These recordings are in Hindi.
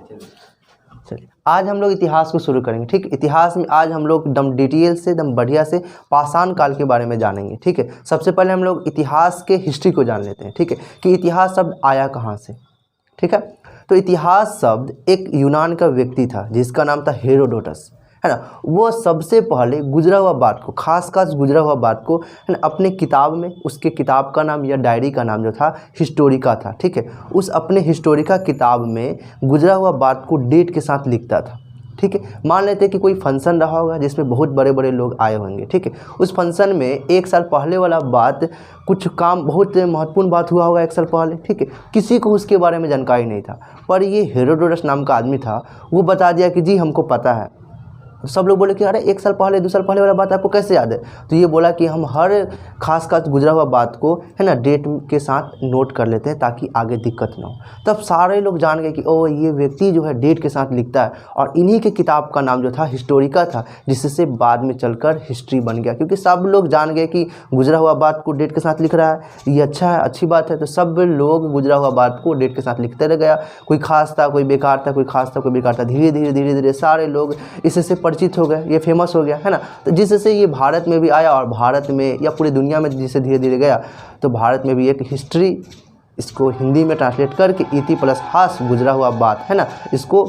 चलिए आज हम लोग इतिहास को शुरू करेंगे। ठीक, इतिहास में आज हम लोग एकदम डिटेल से एकदम बढ़िया से पाषाण काल के बारे में जानेंगे। ठीक है, सबसे पहले हम लोग इतिहास के हिस्ट्री को जान लेते हैं। ठीक है, कि इतिहास शब्द आया कहाँ से। ठीक है, तो इतिहास शब्द एक यूनान का व्यक्ति था जिसका नाम था हेरोडोटस, है ना। वो सबसे पहले गुजरा हुआ बात को, खास गुजरा हुआ बात को, है ना, अपने किताब में, उसके किताब का नाम या डायरी का नाम जो था हिस्टोरिका था। ठीक है, उस अपने हिस्टोरिका किताब में गुजरा हुआ बात को डेट के साथ लिखता था। ठीक है, मान लेते हैं कि कोई फंक्शन रहा होगा जिसमें बहुत बड़े बड़े लोग आए होंगे। ठीक है, उस फंक्शन में एक साल पहले वाला बात, कुछ काम, बहुत महत्वपूर्ण बात हुआ होगा एक साल पहले। ठीक है, किसी को उसके बारे में जानकारी नहीं था, पर ये हेरोडोटस नाम का आदमी था, वो बता दिया कि जी हमको पता है। सब लोग बोले कि अरे एक साल पहले, 2 साल पहले वाला बात आपको कैसे याद है। तो ये बोला कि हम हर खास गुजरा हुआ बात को, है ना, डेट के साथ नोट कर लेते हैं ताकि आगे दिक्कत ना हो। तब सारे लोग जान गए कि ओ ये व्यक्ति जो है डेट के साथ लिखता है, और इन्हीं के किताब का नाम जो था हिस्टोरिका था, जिससे बाद में चलकर हिस्ट्री बन गया। क्योंकि सब लोग जान गए कि गुजरा हुआ बात को डेट के साथ लिख रहा है, ये अच्छा है, अच्छी बात है। तो सब लोग गुजरा हुआ बात को डेट के साथ लिखते रह गया। कोई खास था, कोई बेकार था, कोई खास था, कोई बेकार था। धीरे धीरे सारे लोग इससे परिचित हो गए, ये फेमस हो गया, है ना। तो जिससे ये भारत में भी आया, और भारत में या पूरी दुनिया में जिससे धीरे धीरे गया, तो भारत में भी एक हिस्ट्री, इसको हिंदी में ट्रांसलेट करके इति प्लस हास गुजरा हुआ बात, है ना, इसको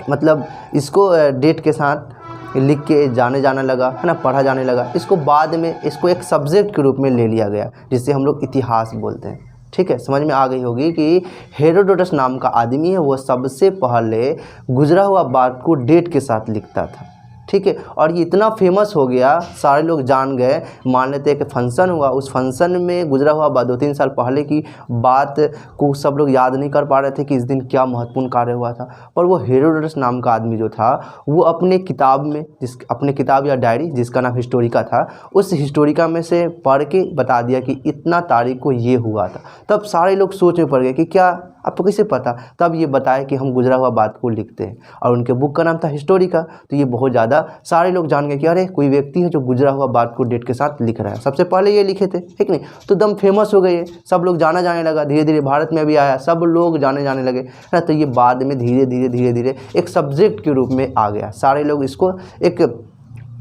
मतलब इसको डेट के साथ लिख के जाना लगा, है ना, पढ़ा जाने लगा। इसको बाद में इसको एक सब्जेक्ट के रूप में ले लिया गया, जिससे हम लोग इतिहास बोलते हैं। ठीक है, समझ में आ गई होगी कि हेरोडोटस नाम का आदमी है, वो सबसे पहले गुजरा हुआ बात को डेट के साथ लिखता था। ठीक है, और ये इतना फेमस हो गया, सारे लोग जान गए। मान लेते हैं कि फंक्शन हुआ, उस फंक्शन में गुजरा हुआ बात 2-3 साल पहले की बात को सब लोग याद नहीं कर पा रहे थे कि इस दिन क्या महत्वपूर्ण कार्य हुआ था। पर वो हेरोडोटस नाम का आदमी जो था, वो अपने किताब में, अपने किताब या डायरी जिसका नाम हिस्टोरिका था, उस हिस्टोरिका में से पढ़ के बता दिया कि इतना तारीख को ये हुआ था। तब सारे लोग सोच में पड़ गए कि क्या, आपको कैसे पता। तब ये बताया कि हम गुजरा हुआ बात को लिखते हैं, और उनके बुक का नाम था हिस्टोरिका। तो ये बहुत ज़्यादा सारे लोग जान गए कि अरे कोई व्यक्ति है जो गुजरा हुआ बात को डेट के साथ लिख रहा है, सबसे पहले ये लिखे थे। ठीक नहीं, तो एकदम फेमस हो गए, सब लोग जाने लगा। धीरे धीरे भारत में भी आया, सब लोग जाने लगे, है ना। तो ये बाद में धीरे धीरे एक सब्जेक्ट के रूप में आ गया। सारे लोग इसको एक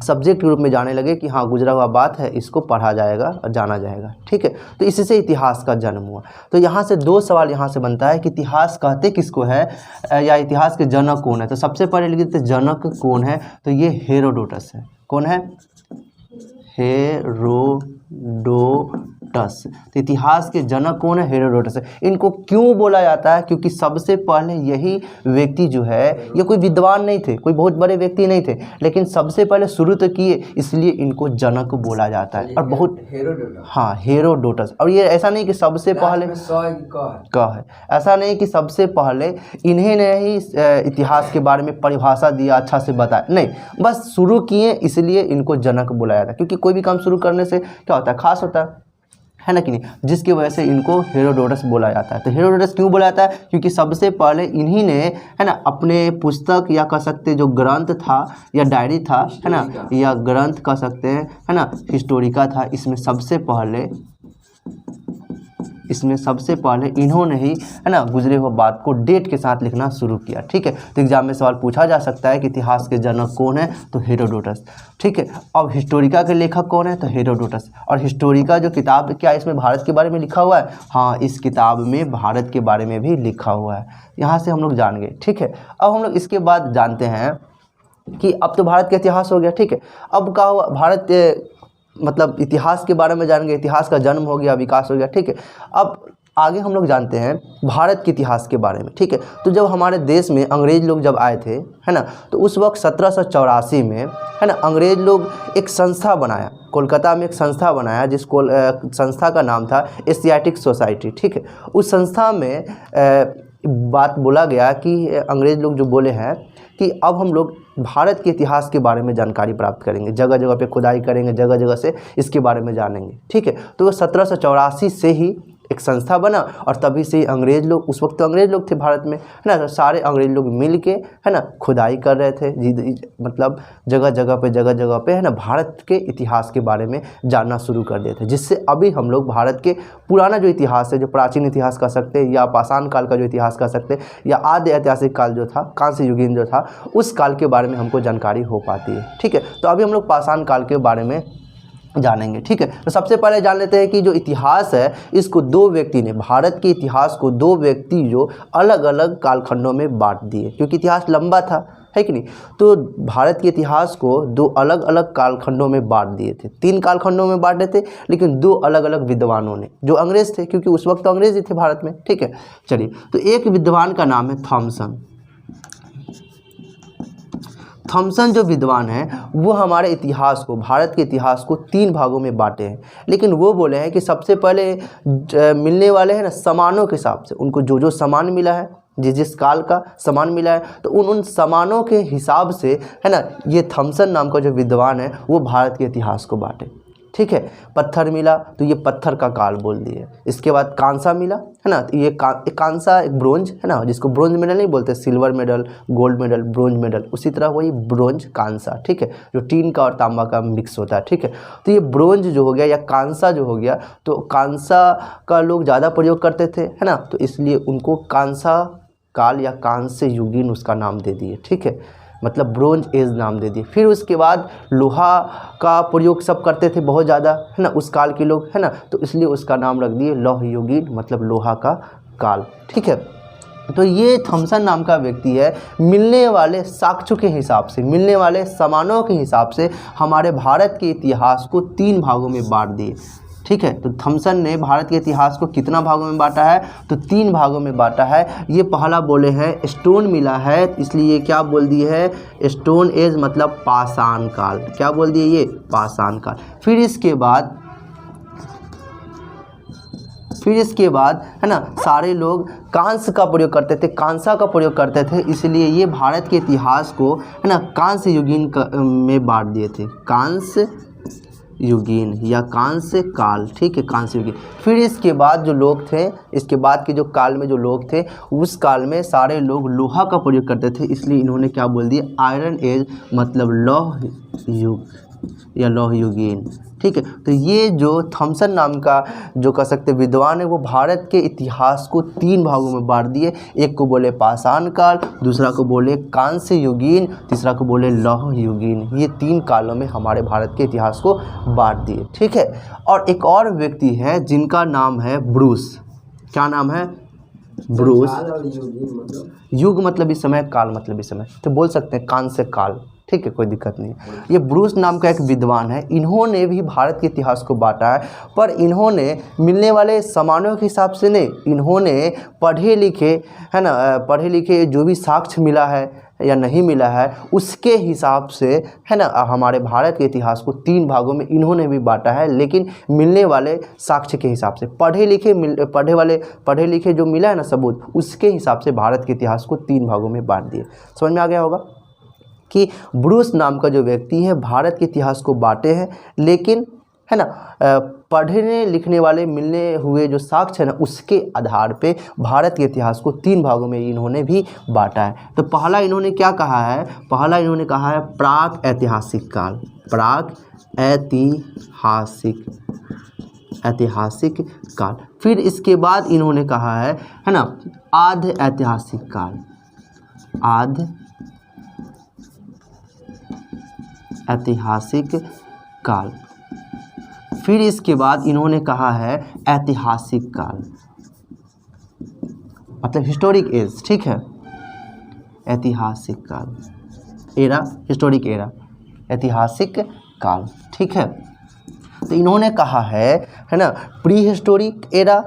सब्जेक्ट के रूप में जाने लगे कि हाँ गुजरा हुआ बात है, इसको पढ़ा जाएगा और जाना जाएगा। ठीक है, तो इसी से इतिहास का जन्म हुआ। तो यहाँ से 2 सवाल यहाँ से बनता है कि इतिहास कहते किसको है, या इतिहास के जनक कौन है। तो सबसे पहले लिख देते जनक कौन है, तो ये हेरोडोटस है। कौन है? हेरोडोटस। तो इतिहास के जनक कौन है? हेरोडोटस है। इनको क्यों बोला जाता है? क्योंकि सबसे पहले यही व्यक्ति जो है, ये कोई विद्वान नहीं थे, कोई बहुत बड़े व्यक्ति नहीं थे, लेकिन सबसे पहले शुरू तो किए, इसलिए इनको जनक बोला जाता है। और बहुत हाँ हेरोडोटस। और ये ऐसा नहीं कि सबसे पहले का है, ऐसा नहीं कि सबसे पहले इन्हें ने ही इतिहास के बारे में परिभाषा दिया, अच्छा से बताया, नहीं, बस शुरू किए इसलिए इनको जनक बोला जाता है। क्योंकि कोई भी काम शुरू करने से क्या होता है, खास होता है ना कि नहीं, जिसकी वजह से इनको हेरोडोटस बोला जाता है। तो हेरोडोटस क्यों बोला जाता है? क्योंकि सबसे पहले इन्हीं ने, है ना, अपने पुस्तक या कह सकते जो ग्रंथ था या डायरी था, है ना, या ग्रंथ कह सकते हैं, है ना, हिस्टोरिका था, इसमें सबसे पहले इन्होंने ही, है ना, गुजरे हुए बात को डेट के साथ लिखना शुरू किया। ठीक है, तो एग्जाम में सवाल पूछा जा सकता है कि इतिहास के जनक कौन है, तो हेरोडोटस। ठीक है, अब हिस्टोरिका के लेखक कौन है, तो हेरोडोटस। और हिस्टोरिका जो किताब, क्या इसमें भारत के बारे में लिखा हुआ है? हाँ, इस किताब में भारत के बारे में भी लिखा हुआ है। यहाँ से हम लोग जान गए। ठीक है, अब हम लोग इसके बाद जानते हैं कि अब तो भारत का इतिहास हो गया। ठीक है, अब क्या हुआ, भारत मतलब इतिहास के बारे में जान गए, इतिहास का जन्म हो गया, विकास हो गया। ठीक है, अब आगे हम लोग जानते हैं भारत के इतिहास के बारे में। ठीक है, तो जब हमारे देश में अंग्रेज लोग जब आए थे, है ना, तो उस वक्त 1784 में, है ना, अंग्रेज लोग एक संस्था बनाया, कोलकाता में एक संस्था बनाया, जिसको संस्था का नाम था एशियाटिक सोसाइटी। ठीक है, उस संस्था में बात बोला गया कि अंग्रेज लोग जो बोले हैं कि अब हम लोग भारत के इतिहास के बारे में जानकारी प्राप्त करेंगे, जगह जगह पे खुदाई करेंगे, जगह जगह से इसके बारे में जानेंगे। ठीक है, तो 1784 से ही एक संस्था बना और तभी से ही अंग्रेज़ लोग, उस वक्त तो अंग्रेज़ लोग थे भारत में, है ना, तो सारे अंग्रेज़ लोग मिल के, है ना, खुदाई कर रहे थे, मतलब जगह जगह पे, है ना, भारत के इतिहास के बारे में जानना शुरू कर दिए थे, जिससे अभी हम लोग भारत के पुराना जो इतिहास है, जो प्राचीन इतिहास कह सकते हैं या पाषाण काल का जो इतिहास कह सकते हैं या आद्य ऐतिहासिक काल जो था, कांस्य युगीन जो था, उस काल के बारे में हमको जानकारी हो पाती है। ठीक है, तो अभी हम लोग पाषाण काल के बारे में जानेंगे। ठीक है, तो सबसे पहले जान लेते हैं कि जो इतिहास है इसको दो व्यक्ति ने, भारत के इतिहास को दो व्यक्ति जो अलग अलग कालखंडों में बांट दिए, क्योंकि इतिहास लंबा था, है कि नहीं। तो भारत के इतिहास को दो अलग अलग कालखंडों में बांट दिए थे, 3 कालखंडों में बांटे थे, लेकिन 2 अलग अलग विद्वानों ने, जो अंग्रेज थे, क्योंकि उस वक्त तो अंग्रेज ही थे भारत में। ठीक है, चलिए, तो एक विद्वान का नाम है थॉमसन। थॉमसन जो विद्वान है वो हमारे इतिहास को, भारत के इतिहास को 3 भागों में बांटे हैं, लेकिन वो बोले हैं कि सबसे पहले मिलने वाले हैं ना समानों के हिसाब से, उनको जो जो सामान मिला है, जिस काल का सामान मिला है, तो उन सामानों के हिसाब से, है ना, ये थॉमसन नाम का जो विद्वान है वो भारत के इतिहास को बांटे। ठीक है, पत्थर मिला तो ये पत्थर का काल बोल दिए। इसके बाद कांसा मिला, है ना, तो ये एक कांसा, एक ब्रोंज, है ना, जिसको ब्रोंज मेडल नहीं बोलते, silver medal, gold medal, bronze medal, उसी तरह वही ब्रोंज कांसा। ठीक है, जो टीन का और तांबा का मिक्स होता है। ठीक है, तो ये ब्रोंज जो हो गया या कांसा जो हो गया, तो कांसा का लोग ज़्यादा प्रयोग करते थे, है ना, तो इसलिए उनको कांसा काल या कांस्य युगीन उसका नाम दे दिए। ठीक है, मतलब ब्रोंज एज नाम दे दिए। फिर उसके बाद लोहा का प्रयोग सब करते थे बहुत ज़्यादा, है ना, उस काल के लोग, है ना, तो इसलिए उसका नाम रख दिए लौह युगीन, मतलब लोहा का काल। ठीक है, तो ये थॉमसन नाम का व्यक्ति है, मिलने वाले साक्ष्यों के हिसाब से, मिलने वाले सामानों के हिसाब से हमारे भारत के इतिहास को 3 भागों में बांट दिए। ठीक है, तो थॉमसन ने भारत के इतिहास को कितना भागों में बांटा है, तो 3 भागों में बांटा है। ये पहला बोले हैं स्टोन मिला है, इसलिए क्या बोल दिए है, स्टोन एज मतलब पाषाण काल। क्या बोल दिए, ये पाषाण काल। फिर इसके बाद है ना, सारे लोग कांस्य का प्रयोग करते थे, कांसा का प्रयोग करते थे, इसलिए ये भारत के इतिहास को, है ना, कांस्य युगीन में बांट दिए थे, कांस्य युगीन या कांस्य काल। ठीक है, कांस्य युगीन। फिर इसके बाद जो लोग थे, इसके बाद के जो काल में जो लोग थे, उस काल में सारे लोग लोहा का प्रयोग करते थे, इसलिए इन्होंने क्या बोल दिया, आयरन एज, मतलब लौह युग या लौह युगीन। ठीक है, तो ये जो थॉमसन नाम का जो कह सकते विद्वान है, वो भारत के इतिहास को 3 भागों में बांट दिए। एक को बोले पाषाण काल, दूसरा को बोले कांस्य युगीन, तीसरा को बोले लौह युगीन। ये 3 कालों में हमारे भारत के इतिहास को बांट दिए। ठीक है, और एक और व्यक्ति है जिनका नाम है ब्रूस। क्या नाम है, ब्रूस। युग मतलब इस समय, काल मतलब इस समय, तो बोल सकते हैं कांस्य काल। ठीक है, कोई दिक्कत नहीं। ये ब्रूस नाम का एक विद्वान है, इन्होंने भी भारत के इतिहास को बांटा है, पर इन्होंने मिलने वाले सामानों के हिसाब से नहीं, इन्होंने पढ़े लिखे, है ना, पढ़े लिखे जो भी साक्ष्य मिला है या नहीं मिला है उसके हिसाब से, है ना, हमारे भारत के इतिहास को 3 भागों में इन्होंने भी बांटा है, लेकिन मिलने वाले साक्ष्य के हिसाब से, पढ़े लिखे जो मिला है ना सबूत, उसके हिसाब से भारत के इतिहास को 3 भागों में बांट दिए। समझ में आ गया होगा कि ब्रूस नाम का जो व्यक्ति है भारत के इतिहास को बांटे हैं, लेकिन, है ना, पढ़ने लिखने वाले मिलने हुए जो साक्ष्य है ना, उसके आधार पे भारत के इतिहास को 3 भागों में इन्होंने भी बांटा है। तो पहला इन्होंने क्या कहा है, पहला इन्होंने कहा है प्राक ऐतिहासिक काल, प्राक ऐतिहासिक काल। फिर इसके बाद इन्होंने कहा है ना, आद्य ऐतिहासिक काल, आद्य ऐतिहासिक काल। फिर इसके बाद इन्होंने कहा है ऐतिहासिक काल, मतलब हिस्टोरिक एज। ठीक है, ऐतिहासिक काल, एरा, हिस्टोरिक एरा, ऐतिहासिक काल। ठीक है, तो इन्होंने कहा है ना, pre historic era,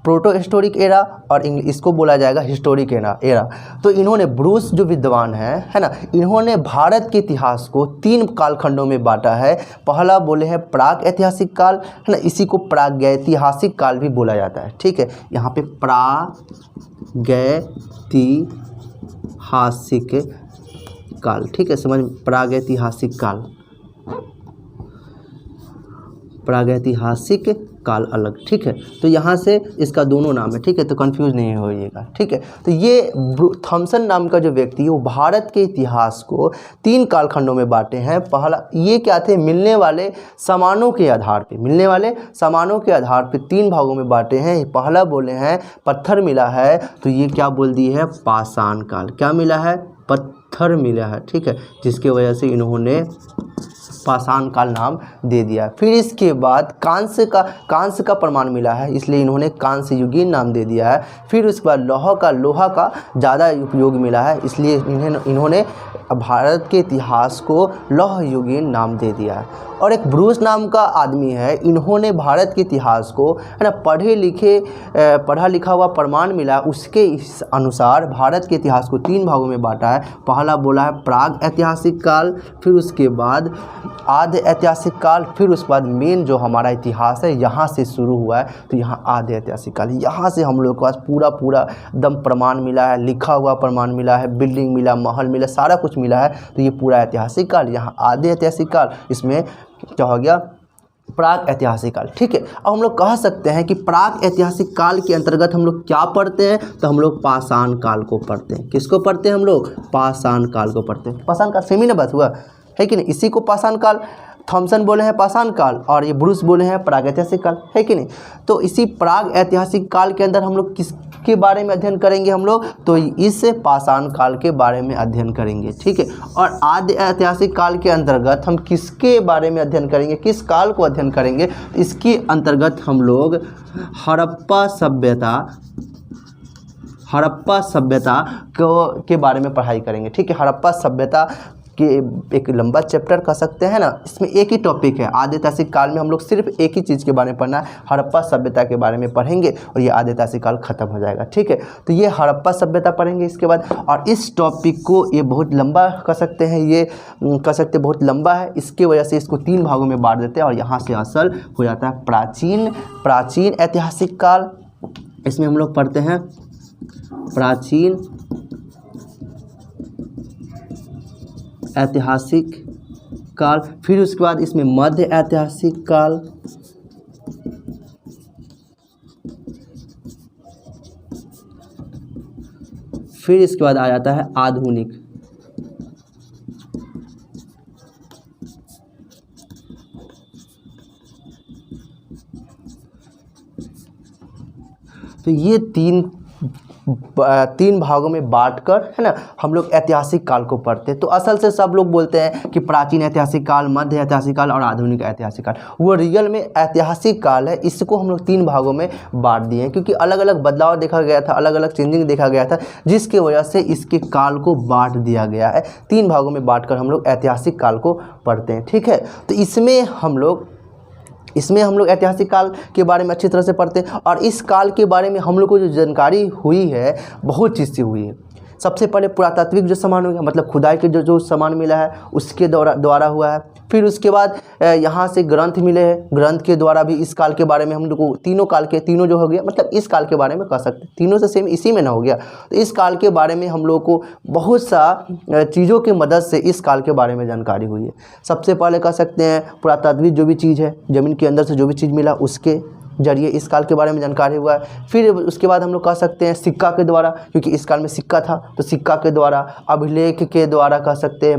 proto historic era और इसको बोला जाएगा हिस्टोरिक एरा। तो इन्होंने, ब्रूस जो विद्वान है ना, इन्होंने भारत के इतिहास को 3 कालखंडों में बांटा है। पहला बोले हैं प्राक ऐतिहासिक काल, है ना, इसी को प्रागैतिहासिक काल भी बोला जाता है। ठीक है, यहाँ पे प्रागैतिहासिक काल। ठीक है, समझ, प्रागैतिहासिक काल, प्रागैतिहासिक काल अलग, ठीक है। तो यहाँ से इसका दोनों नाम है, ठीक है, तो कंफ्यूज नहीं होइएगा, ठीक है। तो ये थॉमसन नाम का जो व्यक्ति है वो भारत के इतिहास को 3 कालखंडों में बांटे हैं। पहला ये क्या थे, मिलने वाले सामानों के आधार पे, मिलने वाले सामानों के आधार पे 3 भागों में बांटे हैं। पहला बोले हैं पत्थर मिला है, तो ये क्या बोल दी है, पाषाण काल। क्या मिला है, पत्थर मिला है, ठीक है, जिसकी वजह से इन्होंने पाषाण काल नाम दे दिया। फिर इसके बाद कांस्य का प्रमाण मिला है, इसलिए इन्होंने कांस्य युगीन नाम दे दिया है। फिर उसके बाद लोहा का ज़्यादा उपयोग मिला है, इसलिए इन्होंने भारत के इतिहास को लौह युगीन नाम दे दिया है। और एक ब्रूस नाम का आदमी है, इन्होंने भारत के इतिहास को, है ना, पढ़ा लिखा हुआ प्रमाण मिला, उसके इस अनुसार भारत के इतिहास को 3 भागों में बांटा है। पहला बोला है प्राग ऐतिहासिक काल, फिर उसके बाद आद्य ऐतिहासिक काल, फिर उसके बाद मेन जो हमारा इतिहास है यहाँ से शुरू हुआ है, तो यहाँ आद्य ऐतिहासिक काल। यहाँ से हम लोग के पास पूरा एकदम प्रमाण मिला है, लिखा हुआ प्रमाण मिला है, बिल्डिंग मिला, महल मिला, सारा कुछ मिला है। तो ये पूरा ऐतिहासिक काल, यहाँ आद्य ऐतिहासिक काल, इसमें क्या हो गया, प्राग ऐतिहासिक काल, ठीक है। अब हम लोग कह सकते हैं कि प्राग ऐतिहासिक काल के अंतर्गत हम लोग क्या पढ़ते हैं, तो हम लोग पाषाण काल को पढ़ते हैं। किसको पढ़ते हैं हम लोग, पाषाण काल को पढ़ते हैं। पाषाण काल सेमी ना बात हुआ है कि नहीं, इसी को पाषाण काल थॉमसन बोले हैं पाषाण काल, और ये ब्रूस बोले हैं प्राग ऐतिहासिक काल, है कि नहीं। तो इसी प्राग ऐतिहासिक काल के अंदर हम लोग किसके बारे में अध्ययन करेंगे, हम लोग तो इस पाषाण काल के बारे में अध्ययन करेंगे, ठीक है। और आद्य ऐतिहासिक काल के अंतर्गत हम किसके बारे में अध्ययन करेंगे, किस काल को अध्ययन करेंगे, तो इसके अंतर्गत हम लोग हड़प्पा सभ्यता के बारे में पढ़ाई करेंगे, ठीक है। हड़प्पा सभ्यता कि एक लंबा चैप्टर कह सकते हैं ना, इसमें एक ही टॉपिक है। आद्य ऐतिहासिक काल में हम लोग सिर्फ एक ही चीज़ के बारे में पढ़ना है, हड़प्पा सभ्यता के बारे में पढ़ेंगे और ये आद्य ऐतिहासिक काल खत्म हो जाएगा, ठीक है। तो ये हड़प्पा सभ्यता पढ़ेंगे इसके बाद। और इस टॉपिक को ये बहुत लंबा कह सकते हैं, ये कह सकते हैं बहुत लंबा है, इसके वजह से इसको 3 भागों में बांट देते हैं। और यहाँ से असल हो जाता है प्राचीन ऐतिहासिक काल। इसमें हम लोग पढ़ते हैं प्राचीन ऐतिहासिक काल, फिर उसके बाद इसमें मध्य ऐतिहासिक काल, फिर इसके बाद आ जाता है आधुनिक। तो ये तीन भागों में बांटकर, है ना, हम लोग ऐतिहासिक काल को पढ़ते हैं। तो असल से सब लोग बोलते हैं कि प्राचीन ऐतिहासिक काल, मध्य ऐतिहासिक काल और आधुनिक ऐतिहासिक काल। वो रियल में ऐतिहासिक काल है, इसको हम लोग 3 भागों में बांट दिए हैं, क्योंकि अलग अलग बदलाव देखा गया था, अलग अलग चेंजिंग देखा गया था, जिसकी वजह से इसके काल को बांट दिया गया है। 3 भागों में बांटकर हम लोग ऐतिहासिक काल को पढ़ते हैं, ठीक है। तो इसमें हम लोग ऐतिहासिक काल के बारे में अच्छी तरह से पढ़ते हैं। और इस काल के बारे में हम लोग को जो जानकारी हुई है, बहुत चीज़ से हुई है। सबसे पहले पुरातात्विक जो सामान हो गया, मतलब खुदाई के जो सामान मिला है उसके द्वारा हुआ है। फिर उसके बाद यहाँ से ग्रंथ मिले हैं, ग्रंथ के द्वारा भी इस काल के बारे में हम लोग को तीनों जो हो गया, मतलब इस काल के बारे में कह सकते हैं, तीनों से सेम इसी में ना हो गया। तो इस काल के बारे में हम लोग को बहुत सा चीज़ों की मदद से इस काल के बारे में जानकारी हुई है। सबसे पहले कह सकते हैं पुरातात्विक जो भी चीज़ है, ज़मीन के अंदर से जो भी चीज़ मिला उसके जरिए इस काल के बारे में जानकारी हुआ है। फिर उसके बाद हम लोग कह सकते हैं सिक्का के द्वारा, क्योंकि इस काल में सिक्का था, तो सिक्का के द्वारा, अभिलेख के द्वारा कह सकते हैं,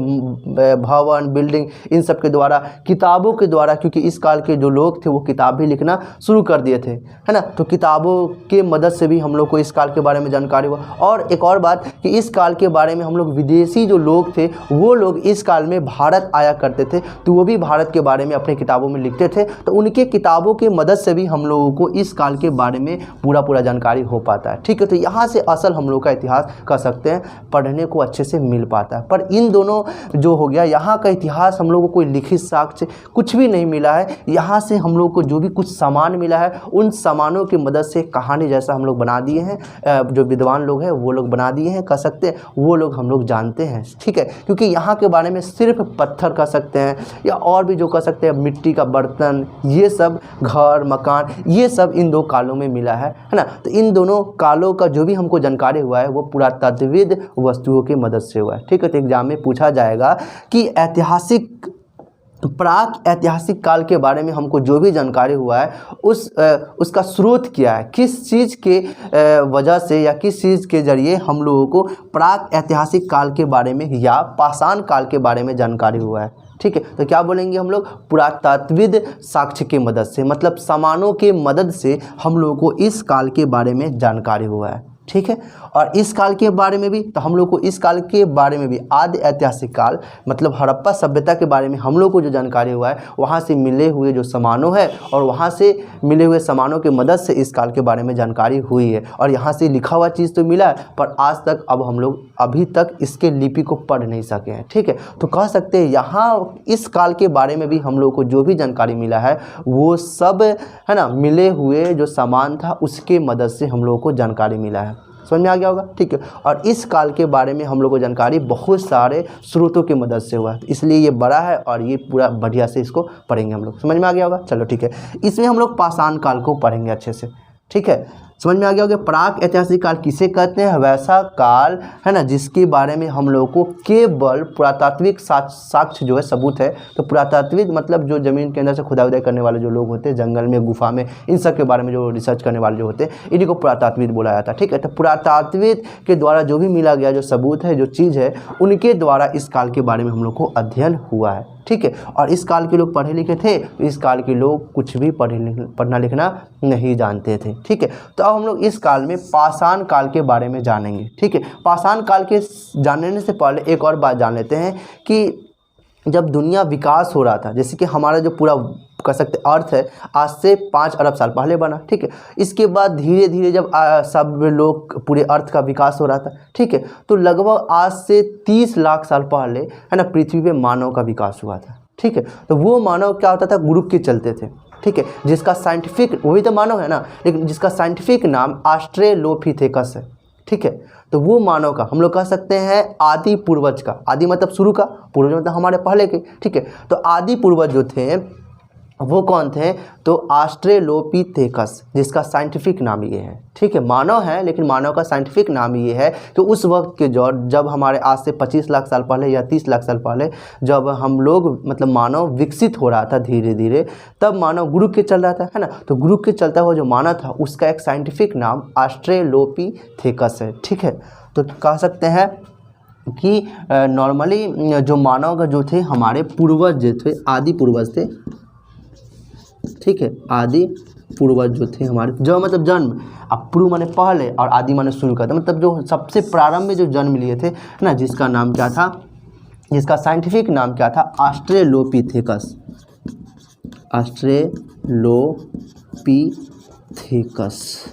भवन, बिल्डिंग, इन सब के द्वारा, किताबों के द्वारा, क्योंकि इस काल के जो लोग थे वो किताब भी लिखना शुरू कर दिए थे, है ना। तो किताबों के मदद से भी हम लोग को इस काल के बारे में जानकारी हुआ। और एक और बात कि इस काल के बारे में हम लोग विदेशी जो लोग थे वो लोग इस काल में भारत आया करते थे, तो वो भी भारत के बारे में अपने किताबों में लिखते थे। तो उनके किताबों की मदद से भी हम लोगों को इस काल के बारे में पूरा जानकारी हो पाता है, ठीक है। तो यहाँ से असल हम लोग का इतिहास कह सकते हैं पढ़ने को अच्छे से मिल पाता है। पर इन दोनों जो हो गया, यहाँ का इतिहास हम लोगों को कोई लिखित साक्ष्य कुछ भी नहीं मिला है। यहाँ से हम लोग को जो भी कुछ सामान मिला है, उन सामानों की मदद से कहानी जैसा हम लोग बना दिए हैं, जो विद्वान लोग हैं वो लोग बना दिए हैं, कह सकते हैं वो लोग हम लोग जानते हैं, ठीक है। क्योंकि यहाँ के बारे में सिर्फ पत्थर कह सकते हैं, या और भी जो कह सकते हैं मिट्टी का बर्तन, ये सब घर मकान, ये सब इन 2 कालों में मिला है ना। तो इन दोनों कालों का जो भी हमको जानकारी हुआ है वो पुरातत्वविद वस्तुओं की मदद से हुआ है, ठीक है। तो एग्जाम में पूछा जाएगा कि प्राक ऐतिहासिक काल के बारे में हमको जो भी जानकारी हुआ है उसका स्रोत क्या है, किस चीज़ के वजह से या किस चीज़ के ज़रिए हम लोगों को प्राक ऐतिहासिक काल के बारे में या पाषाण काल के बारे में जानकारी हुआ है। ठीक है, तो क्या बोलेंगे हम लोग, पुरातात्विक साक्ष्य की मदद से, मतलब सामानों के मदद से हम लोगों को इस काल के बारे में जानकारी हुआ है। ठीक है, और इस काल के बारे में भी, तो हम लोग को इस काल के बारे में भी आदि ऐतिहासिक काल मतलब हड़प्पा सभ्यता के बारे में हम लोग को जो जानकारी हुआ है वहाँ से मिले हुए जो सामानों है और वहाँ से मिले हुए सामानों के मदद से इस काल के बारे में जानकारी हुई है। और यहाँ से लिखा हुआ चीज़ तो मिला है, पर आज तक अब हम लोग अभी तक इसके लिपि को पढ़ नहीं सके हैं। ठीक है, तो कह सकते हैं यहाँ इस काल के बारे में भी हम लोग को जो भी जानकारी मिला है वो सब है ना मिले हुए जो सामान था उसके मदद से हम लोगों को जानकारी मिला है। समझ में आ गया होगा। ठीक है, और इस काल के बारे में हम लोग को जानकारी बहुत सारे स्रोतों की मदद से हुआ है, इसलिए ये बड़ा है और ये पूरा बढ़िया से इसको पढ़ेंगे हम लोग। समझ में आ गया होगा। चलो ठीक है, इसमें हम लोग पाषाण काल को पढ़ेंगे अच्छे से। ठीक है, समझ में आ गया होगा। प्राक ऐतिहासिक काल किसे कहते हैं, वैसा काल है ना जिसके बारे में हम लोगों को केवल पुरातात्विक साक्ष्य जो है सबूत है। तो पुरातात्विक मतलब जो ज़मीन के अंदर से खुदाई करने वाले जो लोग होते हैं, जंगल में, गुफा में, इन सब के बारे में जो रिसर्च करने वाले जो होते हैं, इन्हीं को पुरातात्विक बोला जाता है। ठीक है, तो पुरातात्विक के द्वारा जो भी मिला गया जो सबूत है, जो चीज़ है, उनके द्वारा इस काल के बारे में हम लोग को अध्ययन हुआ है। ठीक है, और इस काल के लोग पढ़े लिखे थे, तो इस काल के लोग कुछ भी पढ़ना लिखना नहीं जानते थे। ठीक है, तो अब हम लोग इस काल में पाषाण काल के बारे में जानेंगे। ठीक है, पाषाण काल के जानने से पहले एक और बात जान लेते हैं कि जब दुनिया विकास हो रहा था, जैसे कि हमारा जो पूरा कह सकते अर्थ है आज से 5 अरब साल पहले बना। ठीक है, इसके बाद धीरे धीरे जब सब लोग पूरे अर्थ का विकास हो रहा था, ठीक है, तो लगभग आज से 30 लाख साल पहले है ना पृथ्वी पे मानव का विकास हुआ था। ठीक है, तो वो मानव क्या होता था, ग्रुप के चलते थे। ठीक है, जिसका साइंटिफिक, वही तो मानव है ना, लेकिन जिसका साइंटिफिक नाम ऑस्ट्रेलोपिथेकस है। ठीक है, तो वो मानव का हम लोग कह सकते हैं आदि पूर्वज का, आदि मतलब शुरू का, पूर्वज मतलब हमारे पहले के। ठीक है, तो आदि पूर्वज जो थे वो कौन थे, तो ऑस्ट्रेलोपिथेकस, जिसका साइंटिफिक नाम ये है। ठीक है, मानव है लेकिन मानव का साइंटिफिक नाम ये है कि उस वक्त के जब हमारे आज से 25 लाख साल पहले या 30 लाख साल पहले जब हम लोग मतलब मानव विकसित हो रहा था धीरे धीरे, तब मानव गुरु के चल रहा था, है ना, तो गुरु के चलता हुआ जो मानव था उसका एक साइंटिफिक नाम ऑस्ट्रेलोपिथेकस है। ठीक है, तो कह सकते हैं कि नॉर्मली जो मानव का जो थे हमारे पूर्वज जो थे, आदि पूर्वज थे। ठीक है, आदि पूर्वज जो थे हमारे, जो मतलब जन्म, अब पूर्व माने पहले और आदि माने शुरू का था, मतलब जो सबसे प्रारंभ में जो जन्म लिए थे ना, जिसका नाम क्या था, जिसका साइंटिफिक नाम क्या था, ऑस्ट्रेलोपिथेकस, ऑस्ट्रेलोपिथेकस।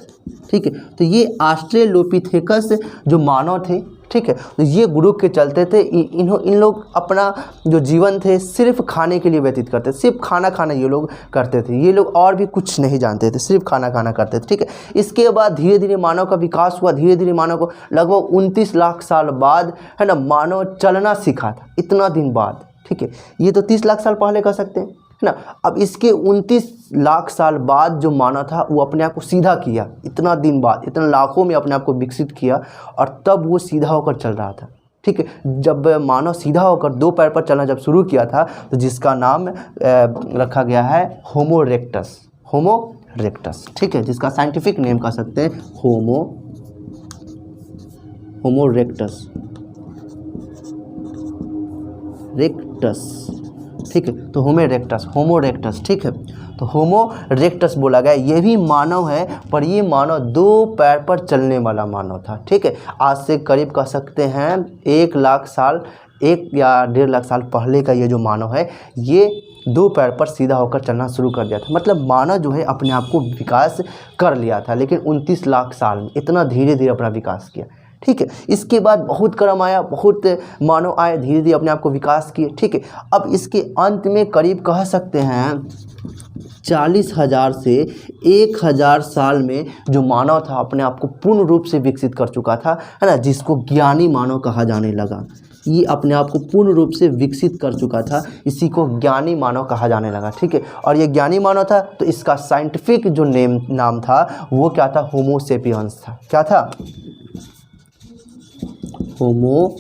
ठीक है, तो ये ऑस्ट्रेलोपिथेकस जो मानव थे, ठीक है, तो ये गुरु के चलते थे। इन लोग अपना जो जीवन थे सिर्फ खाने के लिए व्यतीत करते थे, सिर्फ खाना ये लोग करते थे। ये लोग और भी कुछ नहीं जानते थे, सिर्फ खाना करते थे। ठीक है, इसके बाद धीरे धीरे मानव का विकास हुआ, धीरे धीरे मानव को लगभग 29 लाख साल बाद है ना मानव चलना सीखा था, इतना दिन बाद। ठीक है, ये तो 30 लाख साल पहले कह सकते हैं, है ना। अब इसके 29 लाख साल बाद जो मानव था वो अपने आप को सीधा किया, इतना दिन बाद, इतना लाखों में अपने आप को विकसित किया और तब वो सीधा होकर चल रहा था। ठीक है, जब मानव सीधा होकर 2 पैर पर चलना जब शुरू किया था, तो जिसका नाम रखा गया है होमो इरेक्टस, होमो इरेक्टस। ठीक है, जिसका साइंटिफिक नेम कह सकते हैं होमो इरेक्टस, ठीक है, तो होमो इरेक्टस। ठीक है, तो होमो इरेक्टस बोला गया, ये भी मानव है, पर ये मानव 2 पैर पर चलने वाला मानव था। ठीक है, आज से करीब कह सकते हैं 1 लाख साल, 1 या 1.5 लाख साल पहले का ये जो मानव है, ये 2 पैर पर सीधा होकर चलना शुरू कर दिया था। मतलब मानव जो है अपने आप को विकास कर लिया था, लेकिन 29 लाख साल में इतना धीरे धीरे अपना विकास किया। ठीक है, इसके बाद बहुत क्रम आया, बहुत मानव आए, धीरे धीरे अपने आप को विकास किए। ठीक है, अब इसके अंत में करीब कह सकते हैं 40,000 से 1,000 साल में जो मानव था अपने आप को पूर्ण रूप से विकसित कर चुका था, है ना, जिसको ज्ञानी मानव कहा जाने लगा। ये अपने आप को पूर्ण रूप से विकसित कर चुका था, इसी को ज्ञानी मानव कहा जाने लगा। ठीक है, और ये ज्ञानी मानव था, तो इसका साइंटिफिक जो नाम था वो क्या था, होमो सेपियंस था। क्या था, होमो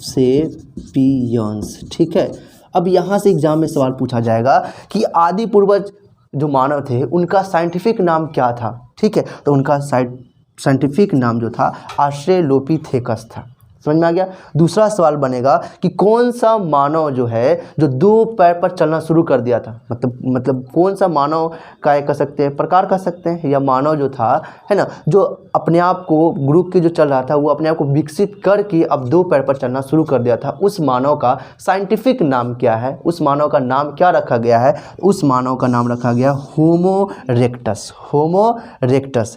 सेपियंस। ठीक है, अब यहाँ से एग्जाम में सवाल पूछा जाएगा कि आदि पूर्वज जो मानव थे उनका साइंटिफिक नाम क्या था। ठीक है, तो उनका साइंटिफिक नाम जो था ऑस्ट्रेलोपिथेकस था। समझ में आ गया। दूसरा सवाल बनेगा कि कौन सा मानव जो है जो 2 पैर पर चलना शुरू कर दिया था, मतलब कौन सा मानव का एक कह सकते हैं प्रकार कह सकते हैं, या मानव जो था है ना, जो अपने आप को ग्रुप के जो चल रहा था वो अपने आप को विकसित करके अब 2 पैर पर चलना शुरू कर दिया था। उस मानव का साइंटिफिक नाम क्या है, उस मानव का नाम क्या रखा गया है? उस मानव का नाम रखा गया होमो रेक्टस। होमो रेक्टस।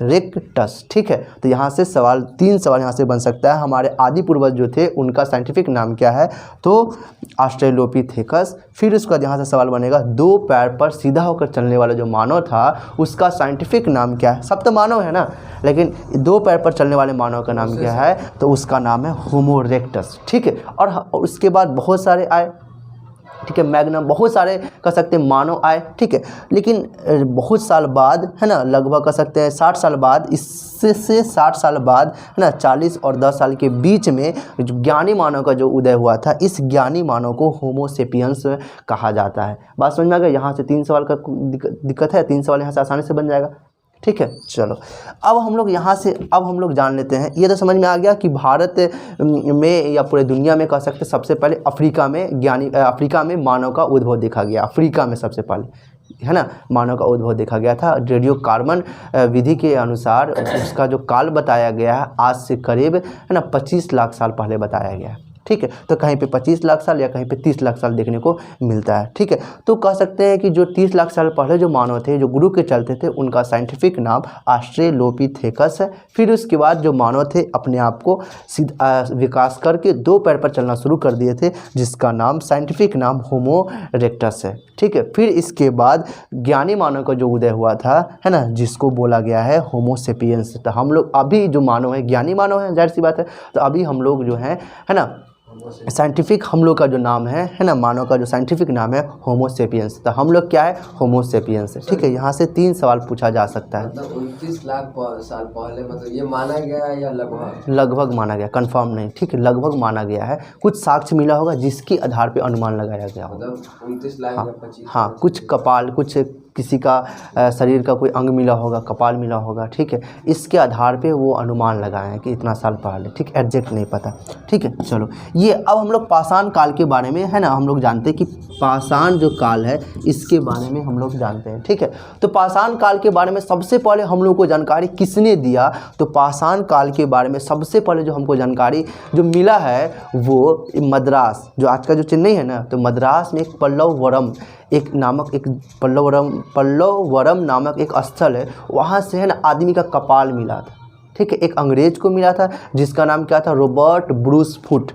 ठीक है, तो यहाँ से 3 सवाल यहाँ से बन सकता है। हमारे आदि पूर्वज जो थे उनका साइंटिफिक नाम क्या है? तो ऑस्ट्रेलोपिथेकस। फिर उसका यहाँ से सवाल बनेगा 2 पैर पर सीधा होकर चलने वाला जो मानव था उसका साइंटिफिक नाम क्या है? सब तो मानव है ना, लेकिन 2 पैर पर चलने वाले मानव का नाम क्या है? तो उसका नाम है होमो रेक्टस। ठीक है, और उसके बाद बहुत सारे आए। ठीक है, मैग्नम, बहुत सारे कह सकते हैं मानव आए। ठीक है, लेकिन बहुत साल बाद है ना, लगभग कह सकते हैं 60 साल बाद, इससे 60 साल बाद है ना, 40 और 10 साल के बीच में जो ज्ञानी मानव का जो उदय हुआ था, इस ज्ञानी मानव को होमो सेपियंस कहा जाता है। बात समझ में आ गया। यहाँ से 3 सवाल का दिक्कत है, 3 सवाल यहाँ से आसानी से बन जाएगा। ठीक है, चलो अब हम लोग यहाँ से जान लेते हैं। ये तो समझ में आ गया कि भारत में या पूरे दुनिया में कह सकते हैं सबसे पहले अफ्रीका में मानव का उद्भव देखा गया। अफ्रीका में सबसे पहले है ना मानव का उद्भव देखा गया था। रेडियो कार्बन विधि के अनुसार उसका जो काल बताया गया है आज से करीब है ना 25 लाख साल पहले बताया गया है। ठीक है, तो कहीं पे 25 लाख साल या कहीं पे 30 लाख साल देखने को मिलता है। ठीक है, तो कह सकते हैं कि जो 30 लाख साल पहले जो मानव थे, जो गुरु के चलते थे, उनका साइंटिफिक नाम ऑस्ट्रेलोपिथेकस है। फिर उसके बाद जो मानव थे अपने आप को विकास करके 2 पैर पर चलना शुरू कर दिए थे, जिसका नाम साइंटिफिक नाम होमो रेक्टस है। ठीक है, फिर इसके बाद ज्ञानी मानव का जो उदय हुआ था है ना, जिसको बोला गया है होमो सेपियंस। तो हम लोग अभी जो मानव है ज्ञानी मानव है, जाहिर सी बात है। तो अभी हम लोग जो है ना साइंटिफिक हम लोग का जो नाम है ना, मानव का जो साइंटिफिक नाम है होमो सेपियंस। तो हम लोग क्या है? होमो सेपियंस है। ठीक है, यहाँ से 3 सवाल पूछा जा सकता है। मतलब 29 लाख साल पहले, मतलब ये माना गया है या लगभग माना गया, कंफर्म नहीं। ठीक है, लगभग माना गया है। कुछ साक्ष्य मिला होगा जिसके आधार पे अनुमान लगाया गया होगा। मतलब 29 लाख या 25। हाँ, कुछ कपाल, कुछ किसी का शरीर का कोई अंग मिला होगा, कपाल मिला होगा। ठीक है, इसके आधार पे वो अनुमान लगाए हैं कि इतना साल पहले। ठीक, एग्जैक्ट नहीं पता। ठीक है, चलो ये अब हम लोग पाषाण काल के बारे में है ना हम लोग जानते हैं कि पाषाण जो काल है इसके बारे में हम लोग जानते हैं। ठीक है, तो पाषाण काल के बारे में सबसे पहले हम लोग को जानकारी किसने दिया? तो पाषाण काल के बारे में सबसे पहले जो हमको जानकारी जो मिला है वो मद्रास, जो आज का जो चेन्नई है ना, तो मद्रास में एक पल्लवरम नामक एक स्थल है, वहाँ से है ना आदमी का कपाल मिला था। ठीक है, एक अंग्रेज को मिला था जिसका नाम क्या था? Robert Bruce Foote.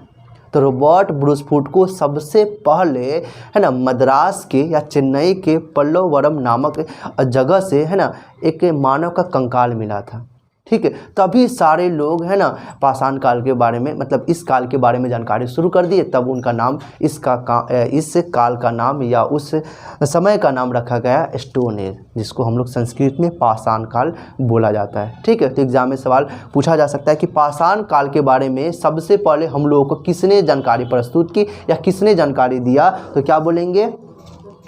तो रॉबर्ट ब्रूसफुट को सबसे पहले है ना मद्रास के या चेन्नई के पल्लवरम नामक जगह से है ना एक मानव का कंकाल मिला था। ठीक है, तभी सारे लोग है ना पाषाण काल के बारे में, मतलब इस काल के बारे में जानकारी शुरू कर दिए। तब उनका नाम इस काल का नाम या उस समय का नाम रखा गया स्टोन एज, जिसको हम लोग संस्कृत में पाषाण काल बोला जाता है। ठीक है, तो एग्जाम में सवाल पूछा जा सकता है कि पाषाण काल के बारे में सबसे पहले हम लोगों को किसने जानकारी प्रस्तुत की या किसने जानकारी दिया? तो क्या बोलेंगे?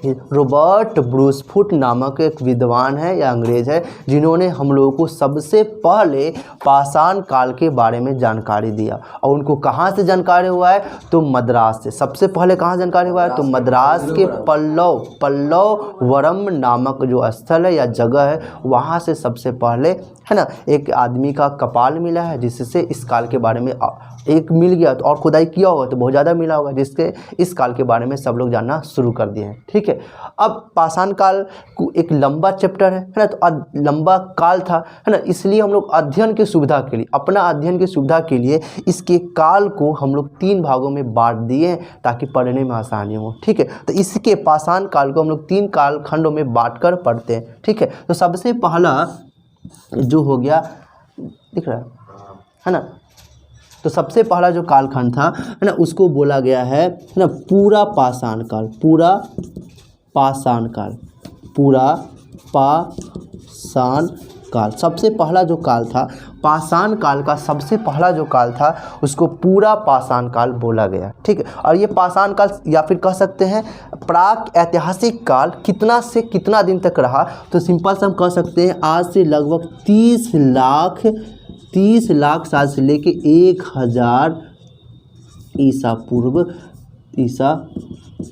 रॉबर्ट ब्रूसफुट नामक एक विद्वान है या अंग्रेज है जिन्होंने हम लोगों को सबसे पहले पाषाण काल के बारे में जानकारी दिया। और उनको कहाँ से जानकारी हुआ है? तो मद्रास से। सबसे पहले कहाँ जानकारी हुआ है? तो मद्रास के पल्लवरम नामक जो स्थल है या जगह है, वहाँ से सबसे पहले है ना एक आदमी का कपाल मिला है, जिससे इस काल के बारे में एक मिल गया। तो और खुदाई किया होगा तो बहुत ज़्यादा मिला होगा, जिससे इस काल के बारे में सब लोग जानना शुरू कर दिए हैं। ठीक है, अब पाषाण काल एक लंबा चैप्टर है ना, तो लंबा काल था है ना, इसलिए हम लोग अध्ययन की सुविधा के लिए, अपना अध्ययन की सुविधा के लिए इसके काल को हम लोग 3 भागों में बांट दिए हैं ताकि पढ़ने में आसानी हो। ठीक है, तो इसके पाषाण काल को हम लोग 3 काल खंडों में बांट कर पढ़ते हैं। ठीक है, तो सबसे पहला जो हो गया, दिख रहा है ना, तो सबसे पहला जो कालखंड था है ना उसको बोला गया है ना पूरा पाषाण काल। पूरा पाषाण काल, सबसे पहला जो काल था पाषाण काल का, सबसे पहला जो काल था उसको पूरा पाषाण काल बोला गया। ठीक है, और ये पाषाण काल या फिर कह सकते हैं प्राक ऐतिहासिक काल कितना से कितना दिन तक रहा, तो सिंपल से हम कह सकते हैं आज से लगभग 30 लाख साल से लेके 1000 ईसा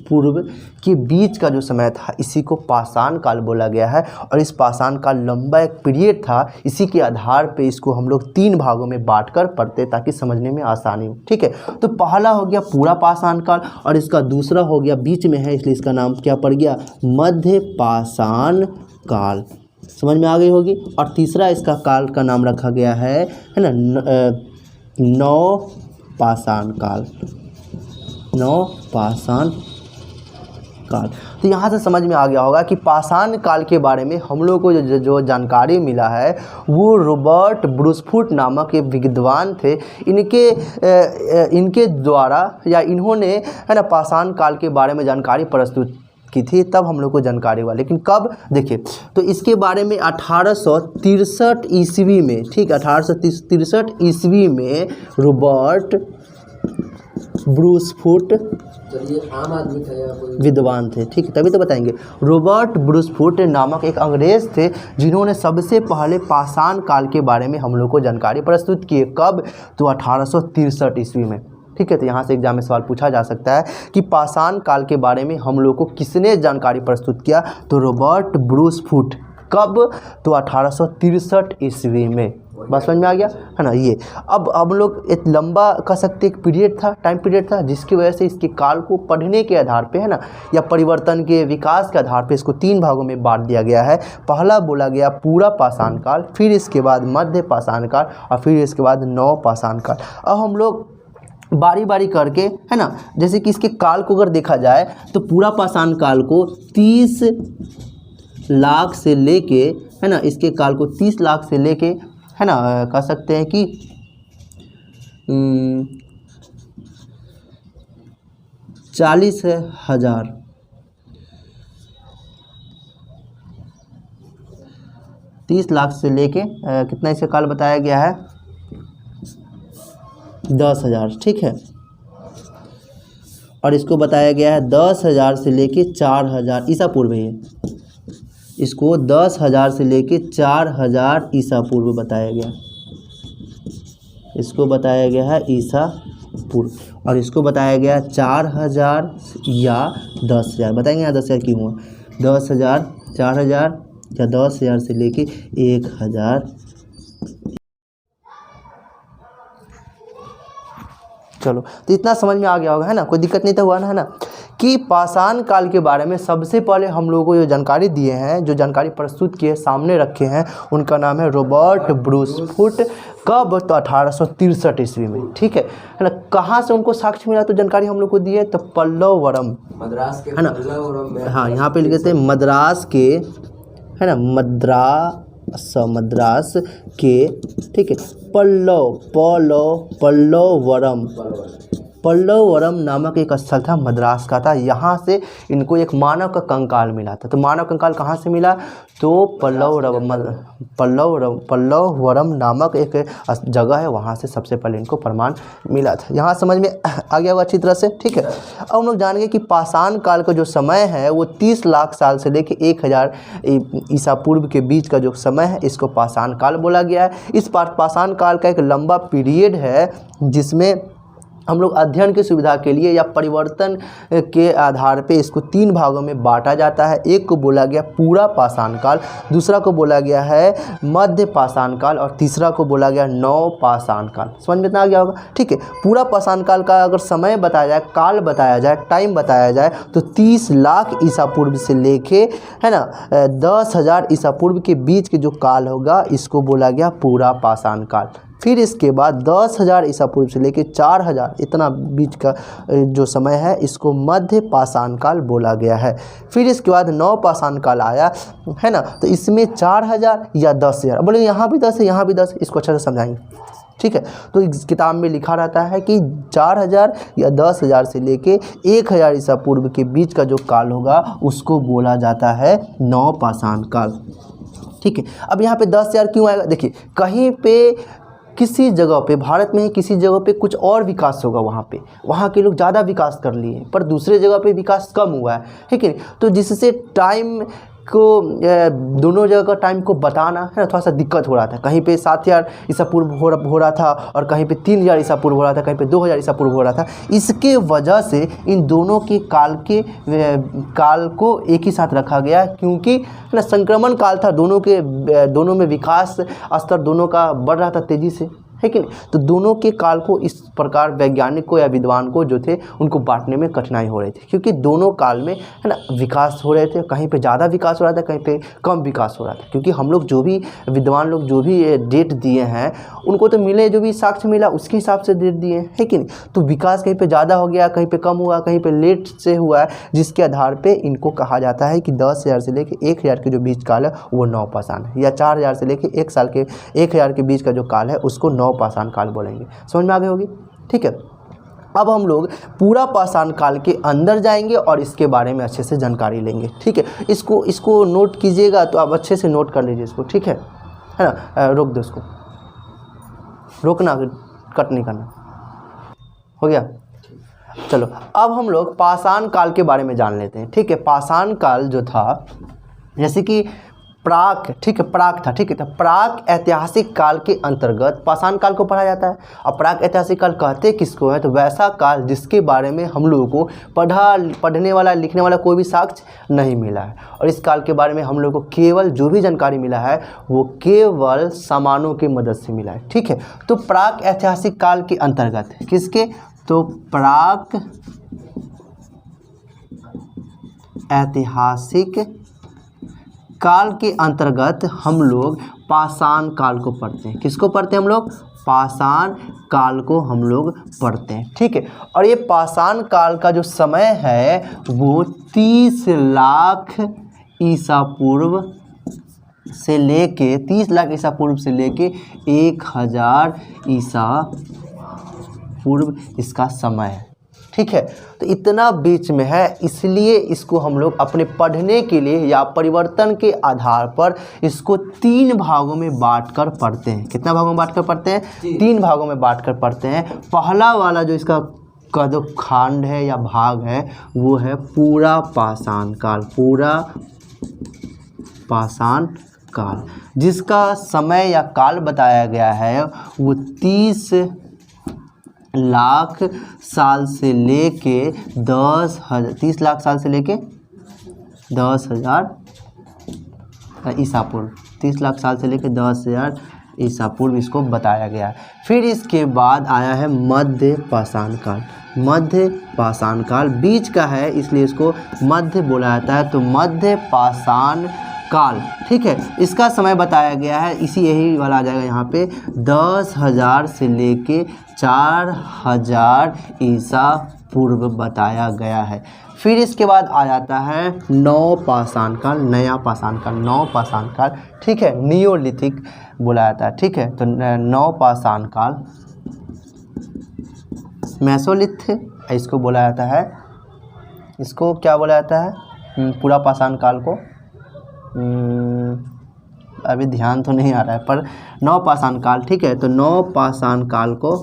पूर्व के बीच का जो समय था इसी को पाषाण काल बोला गया है। और इस पाषाण काल लंबा एक पीरियड था, इसी के आधार पे इसको हम लोग 3 भागों में बांटकर पढ़ते ताकि समझने में आसानी हो। ठीक है, तो पहला हो गया पूरा पाषाण काल और इसका दूसरा हो गया बीच में है इसलिए इसका नाम क्या पड़ गया, मध्य पाषाण काल। समझ में आ गई होगी। और तीसरा इसका काल का नाम रखा गया है ना नव पाषाण काल, नव पाषाण काल। तो यहाँ से समझ में आ गया होगा कि पाषाण काल के बारे में हम लोग को जो जानकारी मिला है वो रॉबर्ट ब्रूसफुट नामक एक विद्वान थे, इनके द्वारा या इन्होंने है ना पाषाण काल के बारे में जानकारी प्रस्तुत की थी, तब हम लोग को जानकारी हुआ। लेकिन कब, देखिए तो इसके बारे में 1863 ईस्वी में, ठीक 1863 ईस्वी में रॉबर्ट ब्रूसफुट तो ये आम आदमी थे या कोई विद्वान थे, ठीक है तभी तो बताएंगे। रॉबर्ट ब्रूसफुट नामक एक अंग्रेज थे जिन्होंने सबसे पहले पाषाण काल के बारे में हम लोग को जानकारी प्रस्तुत की। कब, तो 1863 ईस्वी में। ठीक है, तो यहाँ से एग्जाम में सवाल पूछा जा सकता है कि पाषाण काल के बारे में हम लोग को किसने जानकारी प्रस्तुत किया, तो रॉबर्ट ब्रूसफुट। कब, तो 1863 ईस्वी में। बस समझ में आ गया है ना। ये अब हम लोग एक लंबा कह सकते एक पीरियड था, टाइम पीरियड था, जिसकी वजह से इसके काल को पढ़ने के आधार पे है ना या परिवर्तन के विकास के आधार पे इसको 3 भागों में बांट दिया गया है। पहला बोला गया पूरा पाषाण काल, फिर इसके बाद मध्य पाषाण काल और फिर इसके बाद नव पाषाण काल। अब हम लोग बारी बारी करके है ना, जैसे कि इसके काल को अगर देखा जाए तो पूरा पाषाण काल को 30 लाख से लेके है ना, इसके काल को 30 लाख से लेके है ना कह सकते हैं कि 40,000 30 लाख से लेके कितना इसका काल बताया गया है 10,000। ठीक है, और इसको बताया गया है 10,000 से लेके 4,000 ईसा पूर्व है। इसको 10,000 से लेके 4,000 ईसा पूर्व बताया गया, इसको बताया गया है ईसा पूर्व। और इसको बताया गया 4,000 या 10,000। बताएंगे यहाँ 10,000 क्यों हुआ, 10,000 4,000 या 10,000 से लेके 1,000। चलो तो इतना समझ में आ गया होगा है ना, कोई दिक्कत नहीं तो हुआ ना है ना कि पाषाण काल के बारे में सबसे पहले हम लोगों को जो जानकारी दिए हैं, जो जानकारी प्रस्तुत किए सामने रखे हैं, उनका नाम है रॉबर्ट ब्रूसफुट। कब, तो 1863 ईस्वी में। ठीक है ना। कहाँ से उनको साक्ष्य मिला तो जानकारी हम लोग को दिए, तो पल्लवरम मद्रास के है ना, हाँ यहाँ पे लिखे थे मद्रास के है ना, मद्रास के, ठीक है, पल्लवरम नामक एक स्थल था, मद्रास का था। यहाँ से इनको एक मानव का कंकाल मिला था। तो मानव कंकाल कहाँ से मिला, तो पल्लवरम नामक एक जगह है, वहाँ से सबसे पहले इनको प्रमाण मिला था। यहाँ समझ में आ गया होगा अच्छी तरह से। ठीक है, अब हम लोग जानेंगे कि पाषाण काल का जो समय है वो 30 लाख साल से लेकर 1,000 ईसा पूर्व के बीच का जो समय है इसको पाषाण काल बोला गया है। इस पाषाण काल का एक लंबा पीरियड है जिसमें हम लोग अध्ययन की सुविधा के लिए या परिवर्तन के आधार पे इसको 3 भागों में बांटा जाता है। एक को बोला गया पूरा पाषाण काल, दूसरा को बोला गया है मध्य पाषाण काल और तीसरा को बोला गया नव पाषाण काल। समझ में इतना आ गया होगा। ठीक है, पूरा पाषाण काल का अगर समय बताया जाए, काल बताया जाए, टाइम बताया जाए तो 30 लाख ईसा पूर्व से लेके है ना 10,000 ईसा पूर्व के बीच के जो काल होगा इसको बोला गया पूरा पाषाण काल। फिर इसके बाद 10,000 ईसा पूर्व से लेकर 4,000 इतना बीच का जो समय है इसको मध्य पाषाण काल बोला गया है। फिर इसके बाद नव पाषाण काल आया है ना, तो इसमें 4,000 या 10,000, बोले यहाँ भी 10 है यहाँ भी 10, इसको अच्छे से समझाएंगे। ठीक है, तो इस किताब में लिखा रहता है कि 4,000 या 10,000 से लेके 1,000 ईसा पूर्व के बीच का जो काल होगा उसको बोला जाता है नव पाषाण काल। ठीक है। अब यहाँ पे 10,000 क्यों आएगा? देखिए कहीं पे किसी जगह पे भारत में ही किसी जगह पे कुछ और विकास होगा, वहाँ के लोग ज़्यादा विकास कर लिए, पर दूसरे जगह पे विकास कम हुआ है, ठीक है। तो जिससे टाइम को दोनों जगह का टाइम को बताना है ना थोड़ा सा दिक्कत हो रहा था। कहीं पे 7,000 ईसा पूर्व हो रहा था और कहीं पे 3,000 ईसा पूर्व हो रहा था, कहीं पे 2,000 ईसा पूर्व हो रहा था। इसके वजह से इन दोनों के काल को एक ही साथ रखा गया, क्योंकि ना संक्रमण काल था, दोनों में विकास स्तर दोनों का बढ़ रहा था तेज़ी से, है कि नहीं। तो दोनों के काल को इस प्रकार वैज्ञानिक को या विद्वान को जो थे उनको बांटने में कठिनाई हो रही थी, क्योंकि दोनों काल में है ना विकास हो रहे थे, कहीं पे ज़्यादा विकास हो रहा था, कहीं पे कम विकास हो रहा था। क्योंकि हम लोग जो भी विद्वान लोग जो भी डेट दिए हैं उनको तो मिले, जो भी साक्ष्य मिला उसके हिसाब से डेट दिए हैं, है कि नहीं। तो विकास कहीं पर ज़्यादा हो गया, कहीं पर कम हुआ, कहीं पर लेट से हुआ है, जिसके आधार पर इनको कहा जाता है कि 10,000 से लेकर 1,000 के जो बीच काल है वो नवपाषाण है, या 4,000 से लेकर 1 साल के 1,000 के बीच का जो काल है उसको नवपाषाण काल बोलेंगे। समझ में आ गई होगी, ठीक है। अब हम लोग पूरा पाषाण काल के अंदर जाएंगे और इसके बारे में अच्छे से जानकारी लेंगे, ठीक है। इसको नोट कीजिएगा, तो आप अच्छे से नोट कर लीजिए इसको, ठीक है ना। रोक दो इसको, रोकना, कट नहीं करना, हो गया। चलो अब हम लोग पाषाण काल के बारे में जान लेते हैं, ठीक है। पाषाण काल जो था, जैसे कि प्राक, ठीक है, प्राक था, ठीक है। तो प्राक ऐतिहासिक काल के अंतर्गत पाषाण काल को पढ़ा जाता है। अब प्राक ऐतिहासिक काल कहते किसको है? तो वैसा काल जिसके बारे में हम लोगों को पढ़ने वाला लिखने वाला कोई भी साक्ष्य नहीं मिला है, और इस काल के बारे में हम लोगों को केवल जो भी जानकारी मिला है वो केवल सामानों की मदद से मिला है, ठीक है। तो प्राक ऐतिहासिक काल के अंतर्गत किसके? तो प्राक ऐतिहासिक काल के अंतर्गत हम लोग पाषाण काल को पढ़ते हैं। किसको पढ़ते हैं हम लोग? पाषाण काल को हम लोग पढ़ते हैं, ठीक है। और ये पाषाण काल का जो समय है वो 30 लाख ईसा पूर्व से लेके 1,000 ईसा पूर्व इसका समय है, ठीक है। तो इतना बीच में है, इसलिए इसको हम लोग अपने पढ़ने के लिए या परिवर्तन के आधार पर इसको 3 भागों में बांटकर पढ़ते हैं। कितना भागों में बांटकर पढ़ते हैं? 3 भागों में बांटकर पढ़ते हैं। पहला वाला जो इसका का जो खंड है या भाग है वो है पूरा पाषाण काल, पूरा पाषाण काल, जिसका समय या काल बताया गया है वो 30 लाख साल से लेके 30 लाख साल से लेके 10,000 ईसा पूर्व, 30 लाख साल से लेके 10,000 ईसा पूर्व इसको बताया गया है। फिर इसके बाद आया है मध्य पाषाण काल। मध्य पाषाण काल बीच का है इसलिए इसको मध्य बोला जाता है। तो मध्य पाषाण काल, ठीक है, इसका समय बताया गया है, यही वाला आ जाएगा यहाँ पे 10,000 से लेके 4,000 ईसा पूर्व बताया गया है। फिर इसके बाद आ जाता है नव पाषाण काल, नया पाषाण काल, नव पाषाण काल, ठीक है, नियोलिथिक बोला जाता है, ठीक है। तो नव पाषाण काल मेसोलिथ इसको बोला जाता है। इसको क्या बोला जाता है? पूरा पाषाण काल को अभी ध्यान तो नहीं आ रहा है, पर नव पाषाण काल, ठीक है। तो नव पाषाण काल को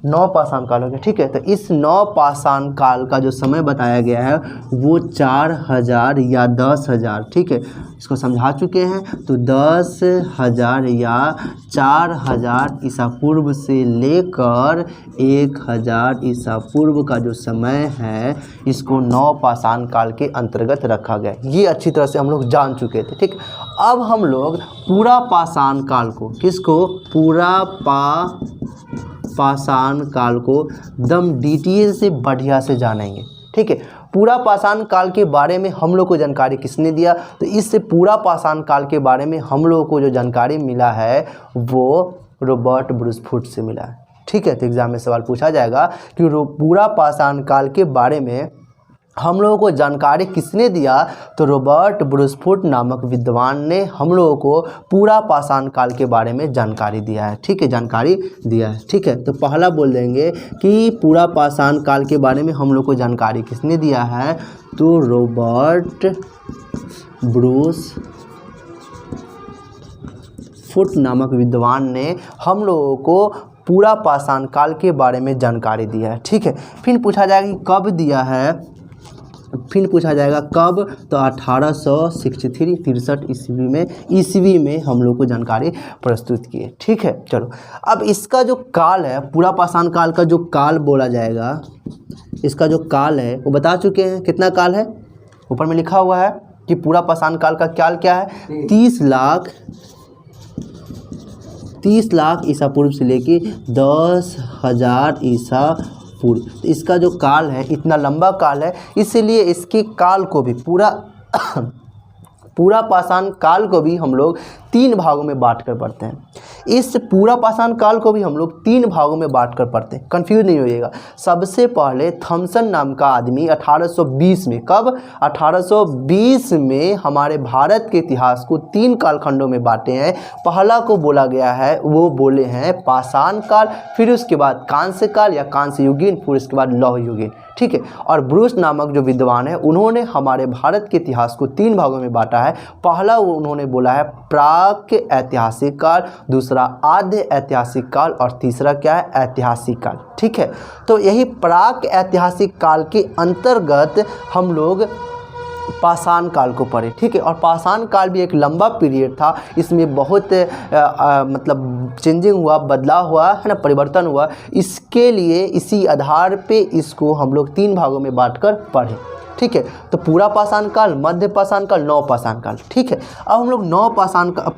नव पाषाण काल हो गया, ठीक है। तो इस नव पाषाण काल का जो समय बताया गया है वो 4,000 या 10,000, ठीक है, इसको समझा चुके हैं। तो 10,000 या 4,000 ईसा पूर्व से लेकर 1,000 ईसा पूर्व का जो समय है इसको नव पाषाण काल के अंतर्गत रखा गया। ये अच्छी तरह से हम लोग जान चुके थे, ठीक। अब हम लोग पूरा पाषाण काल को, किसको? पूरा पाषाण काल को दम डिटेल से बढ़िया से जानेंगे, ठीक है। पूरा पाषाण काल के बारे में हम लोग को जानकारी किसने दिया? तो इससे पूरा पाषाण काल के बारे में हम लोगों को जो जानकारी मिला है वो रॉबर्ट ब्रूसफुट से मिला है, ठीक है। तो एग्जाम में सवाल पूछा जाएगा कि पूरा पाषाण काल के बारे में हम लोगों को जानकारी किसने दिया? तो रॉबर्ट ब्रूसफुट नामक विद्वान ने हम लोगों को पूरा पाषाण काल के बारे में जानकारी दिया है, ठीक है, जानकारी दिया है, ठीक है। तो पहला बोल देंगे कि पूरा पाषाण काल के बारे में हम लोग को जानकारी किसने दिया है? तो रॉबर्ट फुट नामक विद्वान ने हम लोगों को पूरा पाषाण काल के बारे में जानकारी दिया है। ठीक है, फिर पूछा जाएगा कि कब दिया है, फिर पूछा जाएगा कब, तो 1863 ईस्वी में हम लोग को जानकारी प्रस्तुत की है। ठीक है, चलो अब इसका जो काल है, पूरा पाषाण काल का जो काल बोला जाएगा, इसका जो काल है वो बता चुके हैं। कितना काल है, ऊपर में लिखा हुआ है कि पूरा पाषाण काल का काल क्या है, 30 लाख ईसा पूर्व से लेके 10,000 ईसा पूर्व। तो इसका जो काल है इतना लंबा काल है, इसलिए इसके काल को भी पूरा पाषाण काल को भी हम लोग 3 भागों में बांट कर पढ़ते हैं। इस पूरा पाषाण काल को भी हम लोग 3 भागों में बांट कर पढ़ते हैं, कंफ्यूज नहीं होइएगा। सबसे पहले थॉमसन नाम का आदमी 1820 में, कब, 1820 में हमारे भारत के इतिहास को 3 कालखंडों में बांटे हैं। पहला को बोला गया है, वो बोले हैं पाषाण काल, फिर उसके बाद कांस्य काल या कांस्य युगीन, फिर उसके बाद लौह युगीन। ठीक है, और ब्रूस नामक जो विद्वान है उन्होंने हमारे भारत के इतिहास को 3 भागों में बांटा है। पहला वो उन्होंने बोला है प्राक ऐतिहासिक काल, दूसरा आद्य ऐतिहासिक काल और तीसरा क्या है, ऐतिहासिक काल। ठीक है, तो यही प्राक ऐतिहासिक काल के अंतर्गत हम लोग पाषाण काल को पढ़े। ठीक है, और पाषाण काल भी एक लंबा पीरियड था, इसमें बहुत मतलब चेंजिंग हुआ, बदलाव हुआ है ना, परिवर्तन हुआ। इसके लिए इसी आधार पे इसको हम लोग 3 भागों में बांटकर पढ़े। ठीक है, तो पूरा पाषाण काल, मध्य पाषाण काल, नव पाषाण काल। ठीक है, अब हम लोग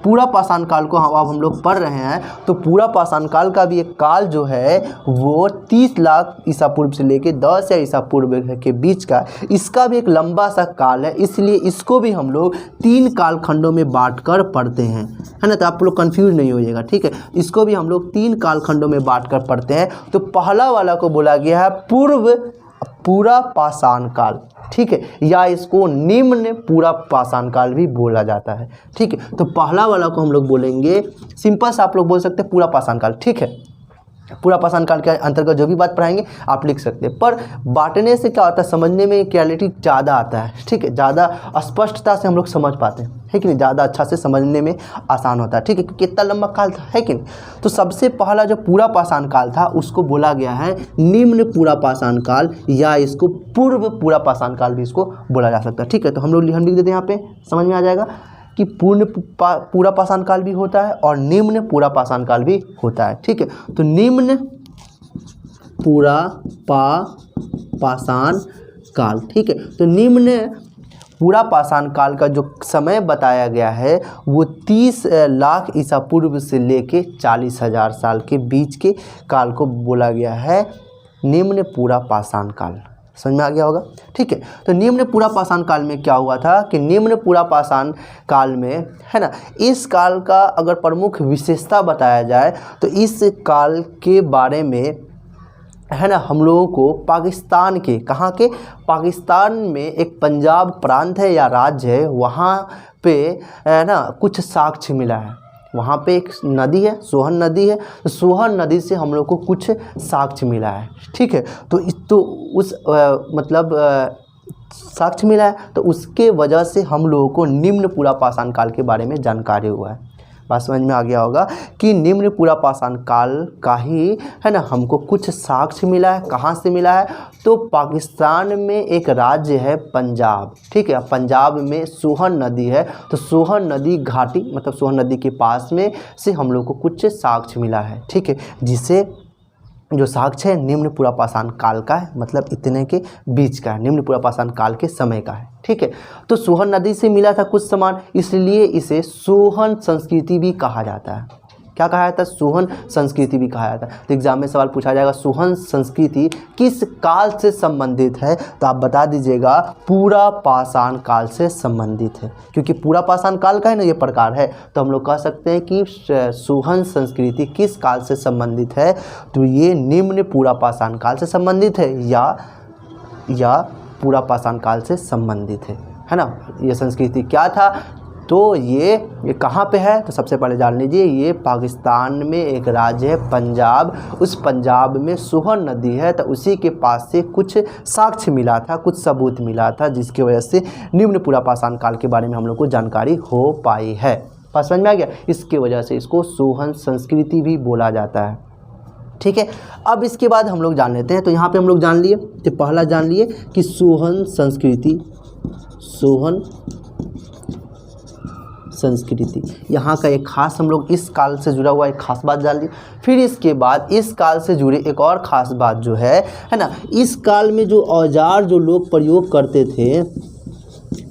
पूरा पाषाण काल को अब हम लोग पढ़ रहे हैं। तो पूरा पाषाण काल का भी एक काल जो है वो 30 लाख ईसा पूर्व से लेके 10 या ईसा पूर्व के बीच का, इसका भी एक लंबा सा काल है, इसलिए इसको भी हम लोग 3 कालखंडों में बांट कर पढ़ते हैं, है ना। तो आप लोग कंफ्यूज नहीं होइएगा। ठीक है, इसको भी हम लोग 3 कालखंडों में बांट कर पढ़ते हैं। तो पहला वाला को बोला गया है पूरा पाषाण काल। ठीक है, या इसको निम्न पूरा पाषाण काल भी बोला जाता है। ठीक है, तो पहला वाला को हम लोग बोलेंगे, सिंपल से आप लोग बोल सकते हैं पूरा पाषाण काल। ठीक है, पूरा पाषाण काल के अंतर्गत जो भी बात पढ़ाएंगे आप लिख सकते हैं, पर बांटने से क्या होता है, समझने में क्लैरिटी ज़्यादा आता है। ठीक है, ज़्यादा स्पष्टता से हम लोग समझ पाते हैं, है कि नहीं, ज़्यादा अच्छा से समझने में आसान होता है। ठीक है, कितना लंबा काल था, है कि नहीं। तो सबसे पहला जो पूरा पाषाण काल था उसको बोला गया है निम्न पूरा पाषाण काल, या इसको पूर्व पूरा पाषाण काल भी इसको बोला जा सकता है। ठीक है, तो हम लोग लिख देते हैं, यहाँ पे समझ में आ जाएगा कि पूरा पाषाण काल भी होता है और निम्न पूरा पाषाण काल भी होता है। ठीक है, तो निम्न पूरा पाषाण काल। ठीक है, तो निम्न पूरा पाषाण काल का जो समय बताया गया है वो 30 लाख ईसा पूर्व से लेके 40,000 साल के बीच के काल को बोला गया है निम्न पूरा पाषाण काल। समझ में आ गया होगा। ठीक है, तो निम्न पूरा पाषाण काल में क्या हुआ था कि निम्न पूरा पाषाण काल में, है ना, इस काल का अगर प्रमुख विशेषता बताया जाए तो इस काल के बारे में, है ना, हम लोगों को पाकिस्तान के, कहाँ के, पाकिस्तान में एक पंजाब प्रांत है या राज्य है, वहाँ पे, है ना, कुछ साक्ष्य मिला है। वहाँ पे एक नदी है, सोहन नदी है, तो सोहन नदी से हम लोग को कुछ साक्ष्य मिला है। ठीक है, तो उस साक्ष्य मिला है, तो उसके वजह से हम लोगों को निम्न पूरा पाषाण काल के बारे में जानकारी हुआ है। बात समझ में आ गया होगा कि निम्न पूरा पाषाण काल का ही, है ना, हमको कुछ साक्ष्य मिला है। कहाँ से मिला है, तो पाकिस्तान में एक राज्य है पंजाब। ठीक है, पंजाब में सोहन नदी है, तो सोहन नदी घाटी, मतलब सोहन नदी के पास में से हम लोग को कुछ साक्ष्य मिला है। ठीक है, जिसे जो साक्ष्य है निम्न पूरा पाषाण काल का है, मतलब इतने के बीच का है, निम्न पूरा पाषाण काल के समय का है। ठीक है, तो सोहन नदी से मिला था कुछ सामान, इसलिए इसे सोहन संस्कृति भी कहा जाता है। क्या कहा जाता है, सोहन संस्कृति भी कहा जाता है। तो एग्जाम में सवाल पूछा जाएगा सोहन संस्कृति किस काल से संबंधित है, तो आप बता दीजिएगा पूरा पाषाण काल से संबंधित है, क्योंकि पूरा पाषाण काल का है ना ये प्रकार है। तो हम लोग कह सकते हैं कि सोहन संस्कृति किस काल से संबंधित है, तो ये निम्न पूरा पाषाण काल से संबंधित है या पूरा पाषाण काल से संबंधित है ना। ये संस्कृति क्या था, तो ये कहाँ पे है, तो सबसे पहले जान लीजिए ये पाकिस्तान में एक राज्य है पंजाब, उस पंजाब में सोहन नदी है, तो उसी के पास से कुछ साक्ष्य मिला था, कुछ सबूत मिला था, जिसकी वजह से निम्न पूरा पाषाण काल के बारे में हम लोग को जानकारी हो पाई है। बात समझ में आ गया। इसके वजह से इसको सोहन संस्कृति भी बोला जाता है, ठीक है। अब इसके बाद हम लोग जान लेते हैं, तो यहाँ पे हम लोग जान लिए, तो पहला जान लिए कि सोहन संस्कृति, सोहन संस्कृति यहाँ का एक खास, हम लोग इस काल से जुड़ा हुआ एक खास बात जान ली। फिर इसके बाद इस काल से जुड़े एक और ख़ास बात जो है ना, इस काल में जो औजार जो लोग प्रयोग करते थे,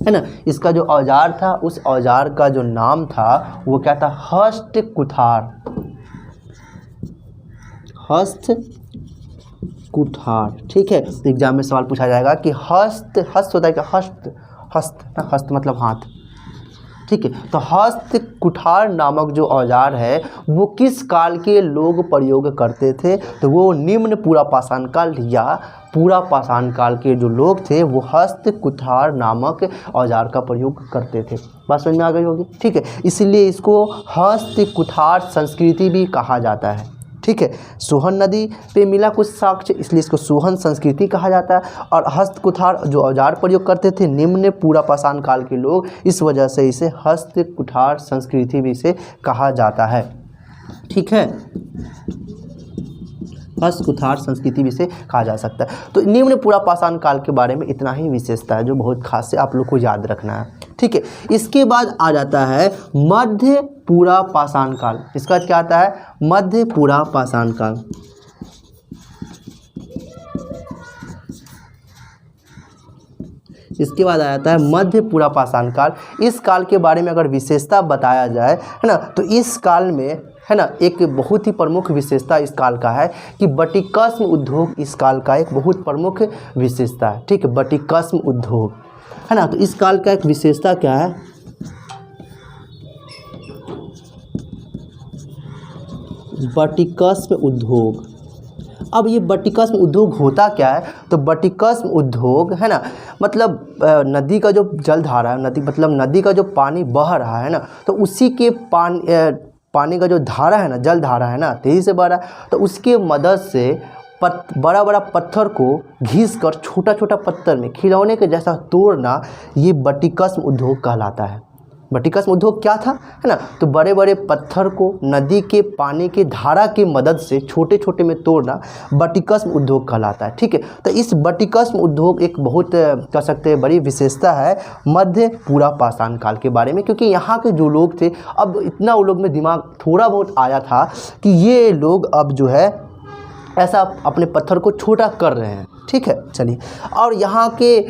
है ना, इसका जो औजार था उस औजार का जो नाम था वो क्या था, हस्त कुठार, हस्त कुठार, ठीक है। एग्जाम में सवाल पूछा जाएगा कि हस्त, हस्त होता है क्या, हस्त, हस्त, हस्त मतलब हाथ, ठीक है। तो हस्त कुठार नामक जो औजार है वो किस काल के लोग प्रयोग करते थे, तो वो निम्न पूरा पाषाण काल या पूरा पाषाण काल के जो लोग थे वो हस्त कुठार नामक औजार का प्रयोग करते थे। बात समझ में आ गई होगी, ठीक है। इसलिए इसको हस्त कुठार संस्कृति भी कहा जाता है, ठीक है। सोहन नदी पे मिला कुछ साक्ष्य, इसलिए इसको सोहन संस्कृति कहा जाता है। और हस्त कुठार जो औजार प्रयोग करते थे निम्न पूरा पाषाण काल के लोग, इस वजह से इसे हस्त कुठार संस्कृति भी इसे कहा जाता है, ठीक है। हस्त कुठार संस्कृति भी इसे कहा जा सकता है। तो निम्न पूरा पाषाण काल के बारे में इतना ही विशेषता है जो बहुत खास है, आप लोग को याद रखना है, ठीक है। इसके बाद आ जाता है मध्य पूरा पाषाण काल। इसका क्या आता है, मध्य पूरा पाषाण काल। इसके बाद आ जाता है मध्य पूरा पाषाण काल। इस काल के बारे में अगर विशेषता बताया जाए, है ना, तो इस काल में, है ना, एक बहुत ही प्रमुख विशेषता इस काल का है कि बटिकस्म उद्योग इस काल का एक बहुत प्रमुख विशेषता है, ठीक है। बटिकस्म उद्योग, है ना, तो इस काल का एक विशेषता क्या है, बटिकस्म उद्योग। अब ये बटिकस्म उद्योग होता क्या है, तो बटिकस्म उद्योग, है ना, मतलब नदी का जो जलधारा है, नदी मतलब नदी का जो पानी बह रहा है ना, तो उसी के पानी का जो धारा है ना, जल धारा है ना, तेजी से बढ़ रहा है, तो उसके मदद से बड़ा बड़ा पत्थर को घिस कर छोटा छोटा पत्थर में खिलौने के जैसा तोड़ना, ये बटिकस्म उद्योग कहलाता है। बटिकस्म उद्योग क्या था, है ना, तो बड़े बड़े पत्थर को नदी के पानी के धारा की मदद से छोटे छोटे में तोड़ना बटिकस्म उद्योग कहलाता है, ठीक है। तो इस बटिकस्म उद्योग एक बहुत कह सकते हैं बड़ी विशेषता है मध्य पूरा पाषाण काल के बारे में, क्योंकि यहाँ के जो लोग थे, अब इतना वो लोग में दिमाग थोड़ा बहुत आया था कि ये लोग अब जो है ऐसा अपने पत्थर को छोटा कर रहे हैं, ठीक है। चलिए, और यहाँ के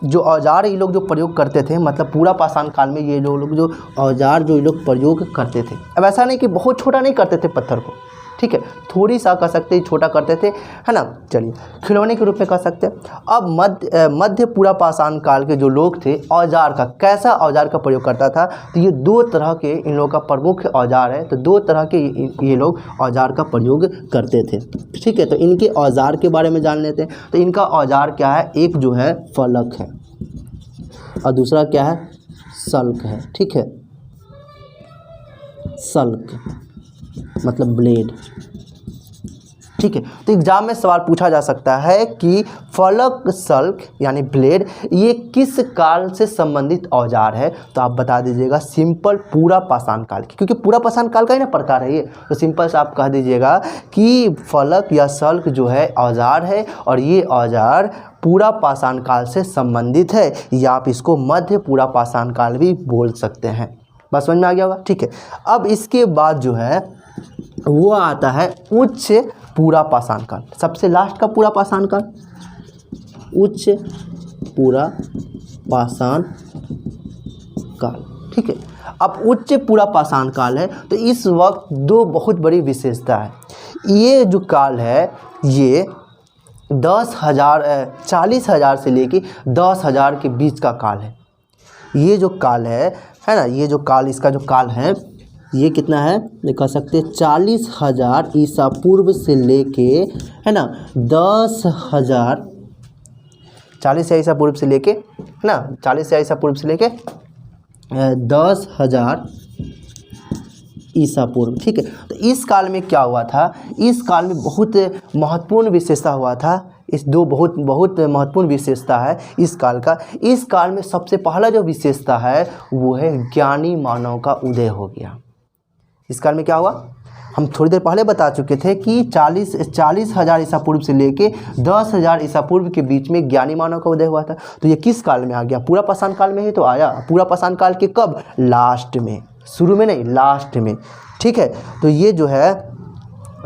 जो औजार ये लोग जो प्रयोग करते थे, मतलब पूरा पाषाण काल में ये लोग जो औजार जो ये लोग प्रयोग करते थे, अब ऐसा नहीं कि बहुत छोटा नहीं करते थे पत्थर को, ठीक है, थोड़ी सा कह सकते हैं छोटा करते थे, है ना। चलिए, खिलौने के रूप में कह सकते हैं। अब मध्य पूरा पाषाण काल के जो लोग थे, औजार का कैसा औजार का प्रयोग करता था, तो ये दो तरह के इन लोगों का प्रमुख औजार है, तो दो तरह के ये लोग औजार का प्रयोग करते थे, ठीक है। तो इनके औजार के बारे में जान लेते हैं। तो इनका औजार क्या है, एक जो है फलक है और दूसरा क्या है, सल्क है, ठीक है। सल्क मतलब ब्लेड, ठीक है। तो एग्जाम में सवाल पूछा जा सकता है कि फलक सल्क यानी ब्लेड ये किस काल से संबंधित औजार है, तो आप बता दीजिएगा सिंपल पूरा पाषाण काल की, क्योंकि पूरा पाषाण काल का ही ना प्रकार है ये, तो सिंपल से आप कह दीजिएगा कि फलक या सल्क जो है औजार है और ये औजार पूरा पाषाण काल से संबंधित है, या आप इसको मध्य पूरा पाषाण काल भी बोल सकते हैं। बस समझ में आ गया होगा, ठीक है। अब इसके बाद जो है वो आता है उच्च पूरा पाषाण काल, सबसे लास्ट का पूरा पाषाण काल, उच्च पूरा पाषाण काल, ठीक है। अब उच्च पूरा पाषाण काल है, तो इस वक्त दो बहुत बड़ी विशेषता है। ये जो काल है ये 40,000 से लेके 10,000 के बीच का काल है। ये जो काल है ना, ये जो काल, इसका जो काल है ये कितना है, कह सकते हैं 40,000 ईसा पूर्व से लेके, है ना, 10,000, 40 ईसा पूर्व से लेके, है ना, 40 ईसा पूर्व से लेके 10,000 ईसा पूर्व, ठीक है। तो इस काल में क्या हुआ था, इस काल में बहुत महत्वपूर्ण विशेषता हुआ था। इस दो बहुत बहुत महत्वपूर्ण विशेषता है इस काल का। इस काल में सबसे पहला जो विशेषता है वो है ज्ञानी मानव का उदय हो गया। इस काल में क्या हुआ, हम थोड़ी देर पहले बता चुके थे कि 40,000 ईसा पूर्व से लेके 10,000 ईसा पूर्व के बीच में ज्ञानी मानव का उदय हुआ था। तो ये किस काल में आ गया, पूरा पाषाण काल में ही तो आया। पूरा पाषाण काल के कब, लास्ट में, शुरू में नहीं, लास्ट में, ठीक है। तो ये जो है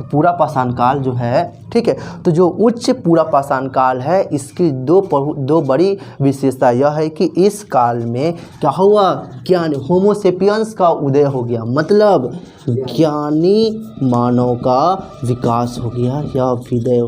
पूरा पाषाण काल जो है, ठीक है, तो जो उच्च पूरा पाषाण काल है इसकी दो बड़ी विशेषता यह है कि इस काल में क्या हुआ, ज्ञान होमोसेपियंस का उदय हो गया, मतलब ज्ञानी मानव का विकास हो गया या उदय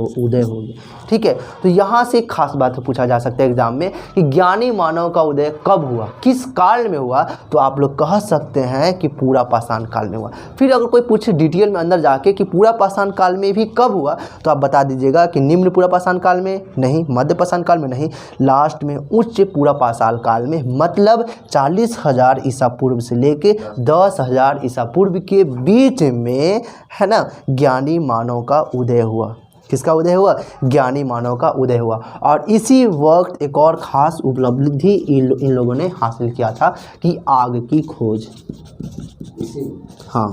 हो गया, ठीक है। तो यहाँ से एक खास बात पूछा जा सकता है एग्जाम में कि ज्ञानी मानव का उदय कब हुआ, किस काल में हुआ, तो आप लोग कह सकते हैं कि पूरा पाषाण काल में हुआ। फिर अगर कोई पूछे डिटेल में अंदर जाके कि पूरा पाषाण काल में भी कब हुआ, तो आप बता दीजिएगा कि निम्न पूरा पाषाण काल में नहीं, मध्य पाषाण काल में नहीं, लास्ट में उच्च पूरा पाषाण काल में, मतलब 40,000 ईसा पूर्व से लेके 10,000 ईसा पूर्व के बीच में, है ना, ज्ञानी मानव का उदय हुआ। किसका उदय हुआ, ज्ञानी मानव का उदय हुआ। और इसी वक्त एक और ख़ास उपलब्धि इन लोगों ने हासिल किया था कि आग की खोज। हाँ,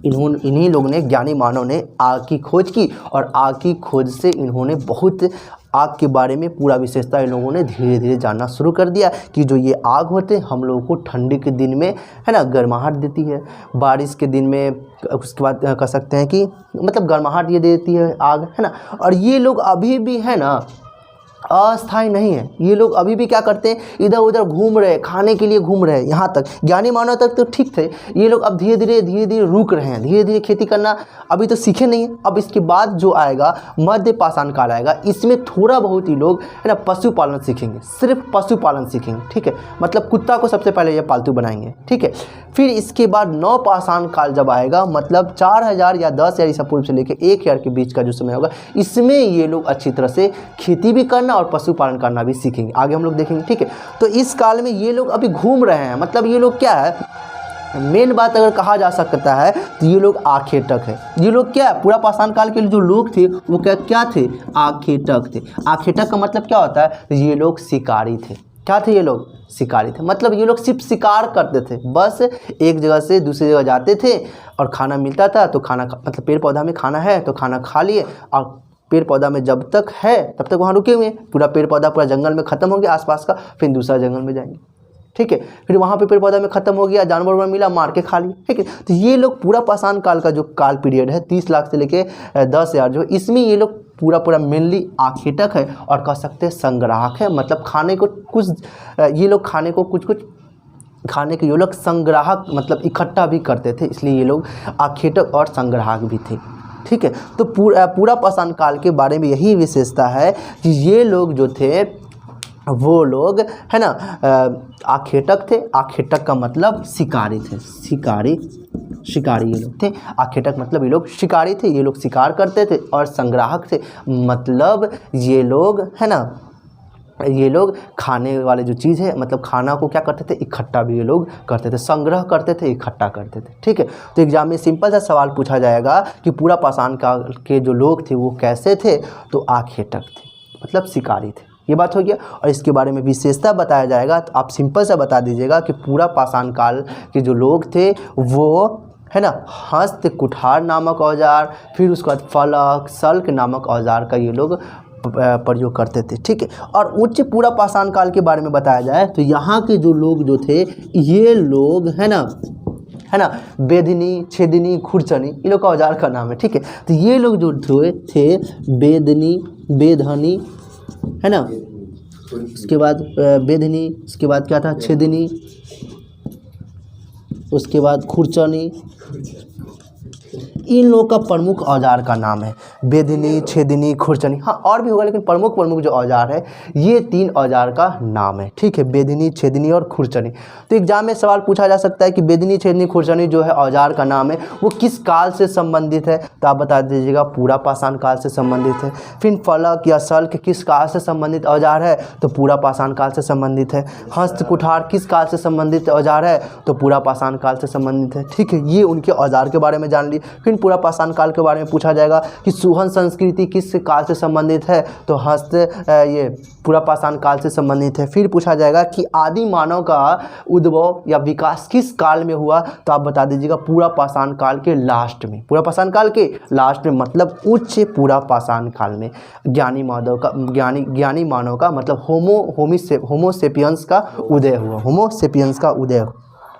इन्हीं लोगों ने, ज्ञानी मानव ने आग की खोज की और आग की खोज से इन्होंने बहुत आग के बारे में पूरा विशेषता इन लोगों ने धीरे धीरे जानना शुरू कर दिया कि जो ये आग होते हैं हम लोगों को ठंडी के दिन में, है ना, गर्माहट देती है, बारिश के दिन में उसके बाद कह सकते हैं कि मतलब गर्माहट ये देती है आग, है ना। और ये लोग अभी भी, है ना, अस्थायी नहीं है, ये लोग अभी भी क्या करते हैं, इधर उधर घूम रहे, खाने के लिए घूम रहे। यहाँ तक ज्ञानी मानव तक तो ठीक थे, ये लोग अब धीरे धीरे रुक रहे हैं, धीरे धीरे खेती करना अभी तो सीखे नहीं है। अब इसके बाद जो आएगा मध्य पाषाण काल आएगा, इसमें थोड़ा बहुत ही लोग, है ना, पशुपालन सीखेंगे, सिर्फ पशुपालन सीखेंगे, ठीक है, मतलब कुत्ता को सबसे पहले ये पालतू बनाएंगे, ठीक है। फिर इसके बाद नव पाषाण काल जब आएगा, मतलब 4,000 या 10,000 ईसा पूर्व से लेकर 1,000 के बीच का जो समय होगा, इसमें ये लोग अच्छी तरह से खेती भी करना और पशुपालन करना भी सीखेंगे, आगे हम लोग देखेंगे, ठीक है। तो इस काल में ये लोग अभी घूम रहे हैं, मतलब ये लोग क्या है, मेन बात अगर कहा जा सकता है तो ये लोग आखेटक है। ये लोग क्या है, पूरा पाषाण काल के जो लोग थे वो क्या थे, आखेटक थे। आखेटक का मतलब क्या होता है, तो ये लोग शिकारी थे। क्या थे ये लोग, शिकारी थे, मतलब ये लोग सिर्फ शिकार करते थे, बस एक जगह से दूसरी जगह जाते थे और खाना मिलता था तो खाना, मतलब पेड़ पौधा में खाना है तो खाना खा लिए, और पेड़ पौधा में जब तक है तब तक वहाँ रुके हुए हैं। पूरा पेड़ पौधा पूरा जंगल में ख़त्म हो गया आसपास का, फिर दूसरा जंगल में जाएंगे, ठीक है। फिर वहाँ पे पेड़ पौधा में ख़त्म हो गया, जानवर वार मिला, मार के खा लिए, ठीक है। तो ये लोग पूरा पाषाण काल का जो काल पीरियड है 30 लाख से लेके 10,000 जो, इसमें ये लोग पूरा मेनली आखेटक है और कह सकते हैं संग्राहक है, मतलब खाने को कुछ, ये लोग खाने को कुछ खाने के ये लोग संग्राहक, मतलब इकट्ठा भी करते थे, इसलिए ये लोग आखेटक और संग्राहक भी थे, ठीक है। तो पूरा पाषाण काल के बारे में यही विशेषता है कि ये लोग जो थे वो लोग, है ना, आखेटक थे। आखेटक का मतलब शिकारी थे, शिकारी ये लोग थे। आखेटक मतलब ये लोग शिकारी थे, ये लोग शिकार करते थे। और संग्राहक थे, मतलब ये लोग, है ना, ये लोग खाने वाले जो चीज़ है, मतलब खाना को क्या करते थे, इकट्ठा भी ये लोग करते थे, संग्रह करते थे, इकट्ठा करते थे, ठीक है। तो एग्जाम में सिंपल सा सवाल पूछा जाएगा कि पूरा पाषाण काल के जो लोग थे वो कैसे थे, तो आखेटक थे, मतलब शिकारी थे। ये बात हो गया। और इसके बारे में विशेषता बताया जाएगा, तो आप सिंपल सा बता दीजिएगा कि पूरा पाषाण काल के जो लोग थे वो, है ना, हस्त कुठार नामक औजार, फिर उसके बाद फलक सल्क नामक औजार का ये लोग प्रयोग करते थे, ठीक है। और उच्च पूरा पाषाण काल के बारे में बताया जाए तो यहाँ के जो लोग जो थे, ये लोग, है ना, बेदनी, छेदनी, खुरचनी, ये लोग का औजार का नाम है, ठीक है। तो ये लोग जो थे बेदनी, बेधनी, है ना, उसके बाद बेधनी, उसके बाद क्या था, छेदनी, उसके बाद खुरचनी, इन लोगों का प्रमुख औजार का नाम है बेदनी, छेदनी, खुरचनी। हाँ, और भी होगा, लेकिन प्रमुख जो औजार है ये 3 औजार का नाम है, ठीक है, बेदनी, छेदनी और खुरचनी। तो एग्जाम में सवाल पूछा जा सकता है कि बेदनी, छेदनी, खुरचनी जो है औजार का नाम है वो किस काल से संबंधित है, तो आप बता दीजिएगा पूरा पाषाण काल से संबंधित है। फिर फलक या सल्क किस काल से संबंधित औजार है, तो पूरा पाषाण काल से संबंधित है। हस्त कुठार किस काल से संबंधित औजार है, तो पूरा पाषाण काल से संबंधित है, ठीक है। ये उनके औजार के बारे में जान लिए। फिर फिर पूरा पाषाण काल के बारे में पूछा जाएगा कि सुहन संस्कृति किस काल से संबंधित है, तो ये पूरा पाषाण काल से संबंधित है। फिर पूछा जाएगा कि आदि मानव का उद्भव या विकास किस काल में हुआ, तो आप बता दीजिएगा पूरा पाषाण काल के लास्ट में, पूरा पाषाण काल के लास्ट में मतलब उच्च पूरा पाषाण काल में ज्ञानी मानव का मतलब होमोसेपियंस का उदय हुआ, होमोसेपियंस का उदय,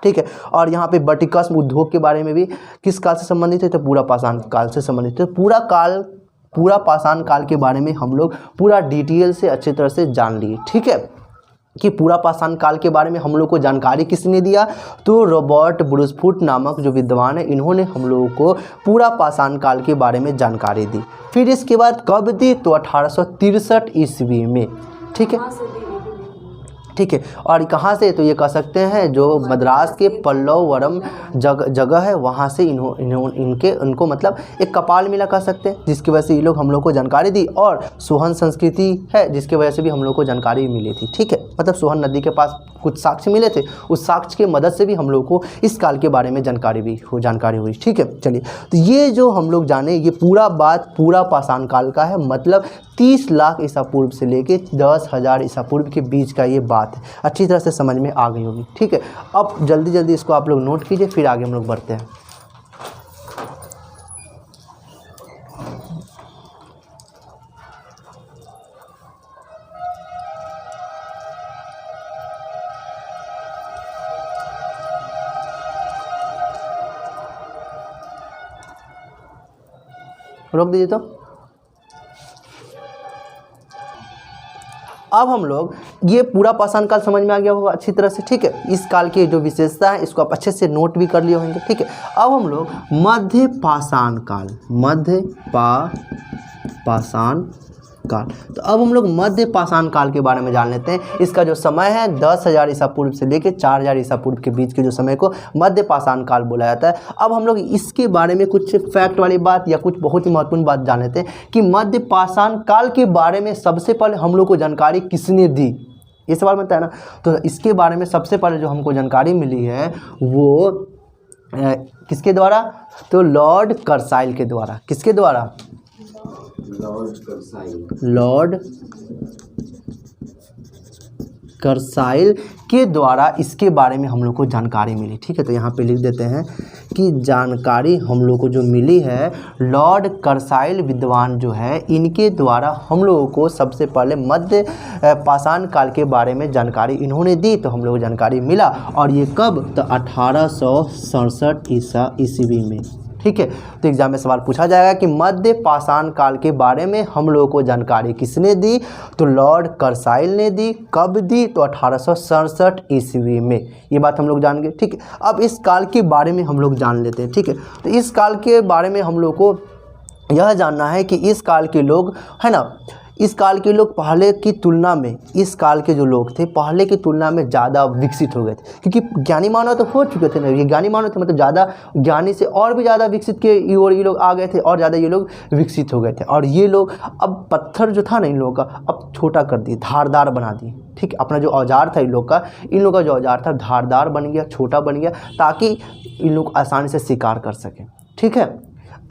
ठीक है। और यहाँ पे बटिकस उद्योग के बारे में भी किस काल से संबंधित है, तो पूरा पाषाण काल से संबंधित है। पूरा पाषाण काल के बारे में हम लोग पूरा डिटेल से अच्छी तरह से जान लिए, ठीक है। कि पूरा पाषाण काल के बारे में हम लोग को जानकारी किसने दिया, तो रॉबर्ट ब्रूसफुट नामक जो विद्वान है इन्होंने हम लोगों को पूरा पाषाण काल के बारे में जानकारी दी। फिर इसके बाद कब दी, तो 1863 ईस्वी में, ठीक है, ठीक है। और कहाँ से, तो ये कह सकते हैं जो मद्रास के पल्लवरम जगह है वहाँ से इनको मतलब एक कपाल मिला कह सकते हैं, जिसकी वजह से ये लोग हम लोग को जानकारी दी। और सोहन संस्कृति है जिसकी वजह से भी हम लोग को जानकारी मिली थी, ठीक है। मतलब सोहन नदी के पास कुछ साक्ष्य मिले थे, उस साक्ष्य की मदद से भी हम लोग को इस काल के बारे में जानकारी हुई, ठीक है। चलिए, तो ये जो हम लोग जाने ये पूरा पाषाण काल का है, मतलब 30 लाख ईसा पूर्व से लेके 10,000 ईसा पूर्व के बीच का ये बात है। अच्छी तरह से समझ में आ गई होगी, ठीक है। अब जल्दी इसको आप लोग नोट कीजिए, फिर आगे हम लोग बढ़ते हैं। रोक दीजिए। तो अब हम लोग ये पूरा पाषाण काल समझ में आ गया होगा अच्छी तरह से, ठीक है। इस काल की जो विशेषता है इसको आप अच्छे से नोट भी कर लिए होंगे, ठीक है। अब हम लोग मध्य पाषाण काल, तो अब हम लोग मध्य पाषाण काल के बारे में जान लेते हैं। इसका जो समय है 10,000 ईसा पूर्व से लेकर 4,000 ईसा पूर्व के बीच के जो समय को मध्य पाषाण काल बोला जाता है। अब हम लोग इसके बारे में कुछ फैक्ट वाली बात या कुछ बहुत ही महत्वपूर्ण बात जान लेते हैं कि मध्य पाषाण काल के बारे में सबसे पहले हम लोग को जानकारी किसने दी, ये सवाल बनता है ना। तो इसके बारे में सबसे पहले जो हमको जानकारी मिली है वो किसके द्वारा, तो लॉर्ड कर्साइल के द्वारा। किसके द्वारा, लॉर्ड कर्साइल के द्वारा इसके बारे में हम लोग को जानकारी मिली, ठीक है। तो यहाँ पे लिख देते हैं कि जानकारी हम लोग को जो मिली है लॉर्ड कर्साइल विद्वान जो है इनके द्वारा हम लोगों को सबसे पहले मध्य पाषाण काल के बारे में जानकारी इन्होंने दी, तो हम लोग को जानकारी मिला। और ये कब, तो 1867 ईस्वी में, ठीक है। तो एग्जाम में सवाल पूछा जाएगा कि मध्य पाषाण काल के बारे में हम लोगों को जानकारी किसने दी, तो लॉर्ड कर्साइल ने दी। कब दी, तो 1867 ईस्वी में। ये बात हम लोग जान गए, ठीक है। अब इस काल के बारे में हम लोग जान लेते हैं, ठीक है। तो इस काल के बारे में हम लोग को यह जानना है कि इस काल के लोग है ना, इस काल के लोग पहले की तुलना में, इस काल के जो लोग थे पहले की तुलना में ज़्यादा विकसित हो गए थे, क्योंकि ज्ञानी मानव तो हो चुके थे ना, ये ज्ञानी मानव थे, मतलब ज़्यादा ज्ञानी से और भी ज़्यादा विकसित के और ये लोग आ गए थे और ज़्यादा ये लोग विकसित हो गए थे। और ये लोग अब पत्थर जो था ना इन लोगों का अब छोटा कर दिए, धारदार बना दिए, ठीक है। अपना जो औजार था इन लोग का जो औजार था धारदार बन गया, छोटा बन गया, ताकि इन लोग आसानी से शिकार कर सकें, ठीक है।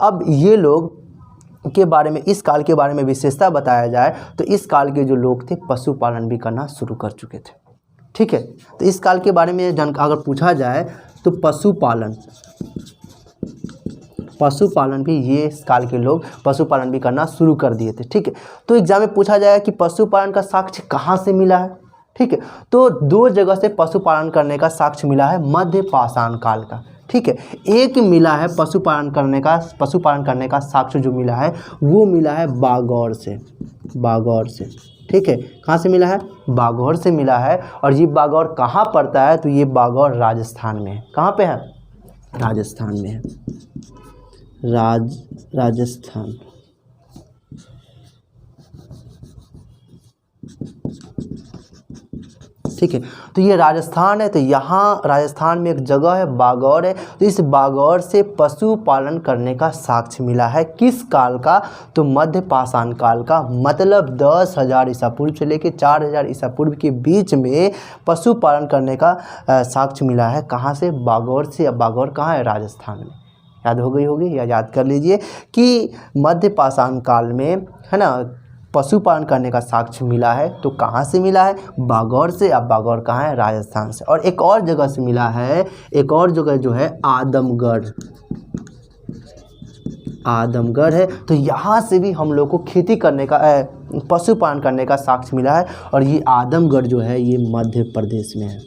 अब ये लोग के बारे में, इस काल के बारे में विशेषता बताया जाए तो इस काल के जो लोग थे पशुपालन भी करना शुरू कर चुके थे, ठीक है। तो इस काल के बारे में अगर पूछा जाए तो पशुपालन भी ये इस काल के लोग पशुपालन भी करना शुरू कर दिए थे, ठीक है। तो एग्जाम में पूछा जाएगा कि पशुपालन का साक्ष्य कहाँ से मिला है, ठीक है। तो 2 जगह से पशुपालन करने का साक्ष्य मिला है मध्य पाषाण काल का, ठीक है। एक मिला है पशुपालन करने का साक्ष्य जो मिला है वो मिला है बागौर से, ठीक है। कहाँ से मिला है, बागौर से मिला है। और ये बागौर कहाँ पड़ता है, तो ये बागौर राजस्थान में है। कहाँ पे है, राजस्थान में है, राजस्थान, ठीक है। तो ये राजस्थान है, तो यहाँ राजस्थान में एक जगह है बागौर है, तो इस बागौर से पशुपालन करने का साक्ष्य मिला है। किस काल का, तो मध्य पाषाण काल का, मतलब 10,000 ईसा पूर्व से लेकर 4,000 ईसा पूर्व के बीच में पशुपालन करने का साक्ष्य मिला है। कहाँ से, बागौर से। अब बागौर कहाँ है, राजस्थान में, याद हो गई होगी या याद कर लीजिए कि मध्य पाषाण काल में है ना पशुपालन करने का साक्ष्य मिला है। तो कहाँ से मिला है? बागौर से। अब बागौर कहाँ है? राजस्थान से। और एक और जगह से मिला है, एक और जगह जो है आदमगढ़, आदमगढ़ है। तो यहाँ से भी हम लोग को खेती करने का पशुपालन करने का साक्ष्य मिला है और ये आदमगढ़ जो है ये मध्य प्रदेश में है,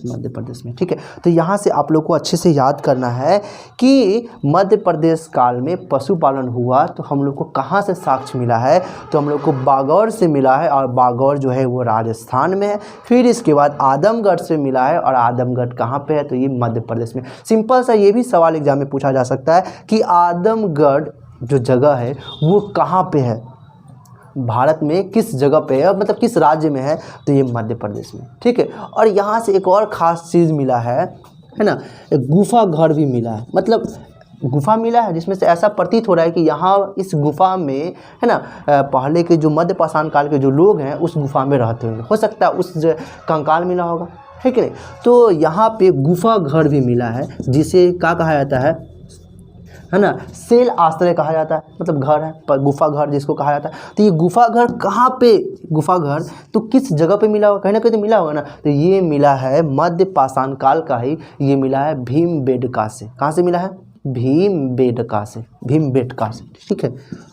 मध्य प्रदेश में। ठीक है, तो यहाँ से आप लोग को अच्छे से याद करना है कि मध्य प्रदेश काल में पशुपालन हुआ तो हम लोग को कहाँ से साक्ष्य मिला है? तो हम लोग को बागौर से मिला है और बागौर जो है वो राजस्थान में है। फिर इसके बाद आदमगढ़ से मिला है और आदमगढ़ कहाँ पे है? तो ये मध्य प्रदेश में। सिंपल सा ये भी सवाल एग्जाम में पूछा जा सकता है कि आदमगढ़ जो जगह है वो कहाँ पे है, भारत में किस जगह पे है, मतलब किस राज्य में है? तो ये मध्य प्रदेश में। ठीक है, और यहाँ से एक और ख़ास चीज़ मिला है ना, एक गुफा घर भी मिला है। मतलब गुफा मिला है जिसमें से ऐसा प्रतीत हो रहा है कि यहाँ इस गुफा में है ना पहले के जो मध्य पाषाण काल के जो लोग हैं उस गुफा में रहते होंगे, हो सकता है उस कंकाल मिला होगा, है कि नहीं? तो यहाँ पे गुफा घर भी मिला है जिसे क्या कहा जाता है ना, सेल आश्रय कहा जाता है, मतलब घर है पर गुफा घर जिसको कहा जाता है। तो ये गुफा घर कहाँ पे, गुफा घर तो किस जगह पे मिला होगा? कहीं ना कहीं तो मिला होगा ना। तो ये मिला है मध्य पाषाण काल का ही, ये मिला है भीमबेटका से। कहाँ से मिला है? भीमबेटका से, भीमबेटका से। ठीक है,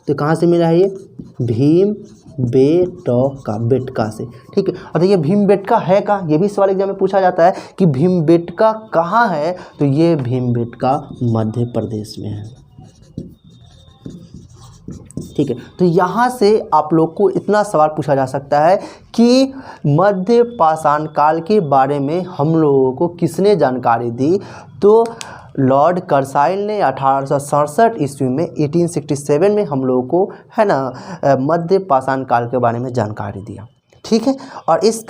तो कहाँ से मिला है? ये बेटका से। ठीक है, और ये भीमबेटका है कहाँ? ये भी सवाल एग्जाम में पूछा जाता है कि भीमबेटका कहाँ है? तो ये भीमबेटका मध्य प्रदेश में है। ठीक है, तो यहाँ से आप लोग को इतना सवाल पूछा जा सकता है कि मध्य पाषाण काल के बारे में हम लोगों को किसने जानकारी दी? तो लॉर्ड कर्साइल ने 1867 ईस्वी में 1867 में हम लोगों को है ना मध्य पाषाण काल के बारे में जानकारी दिया। ठीक है, और इस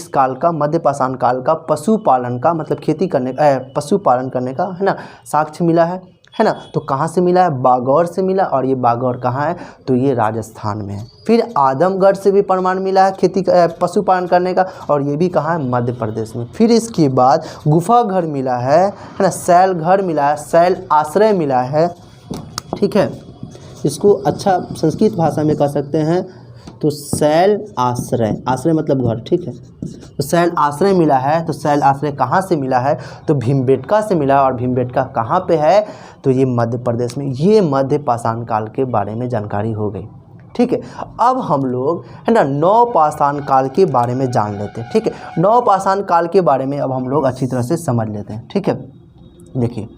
काल का मध्य पाषाण काल का पशुपालन का मतलब खेती करने पशुपालन करने का है ना साक्ष्य मिला है ना। तो कहाँ से मिला है? बागौर से मिला, और ये बागौर कहाँ है? तो ये राजस्थान में है। फिर आदमगढ़ से भी प्रमाण मिला है खेती पशुपालन करने का, और ये भी कहाँ है? मध्य प्रदेश में। फिर इसके बाद गुफा घर मिला है ना, शैल घर मिला है, शैल आश्रय मिला है। ठीक है, इसको अच्छा संस्कृत भाषा में कह सकते हैं तो शैल आश्रय, आश्रय मतलब घर। ठीक है, तो शैल आश्रय मिला है। तो शैल आश्रय कहाँ से मिला है? तो भीमबेटका से मिला, और भीमबेटका कहाँ पे है? तो ये मध्य प्रदेश में। ये मध्य पाषाण काल के बारे में जानकारी हो गई। ठीक है, अब हम लोग है ना नव पाषाण काल के बारे में जान लेते हैं। ठीक है, नव पाषाण काल के बारे में अब हम लोग अच्छी तरह से समझ लेते हैं। ठीक है, देखिए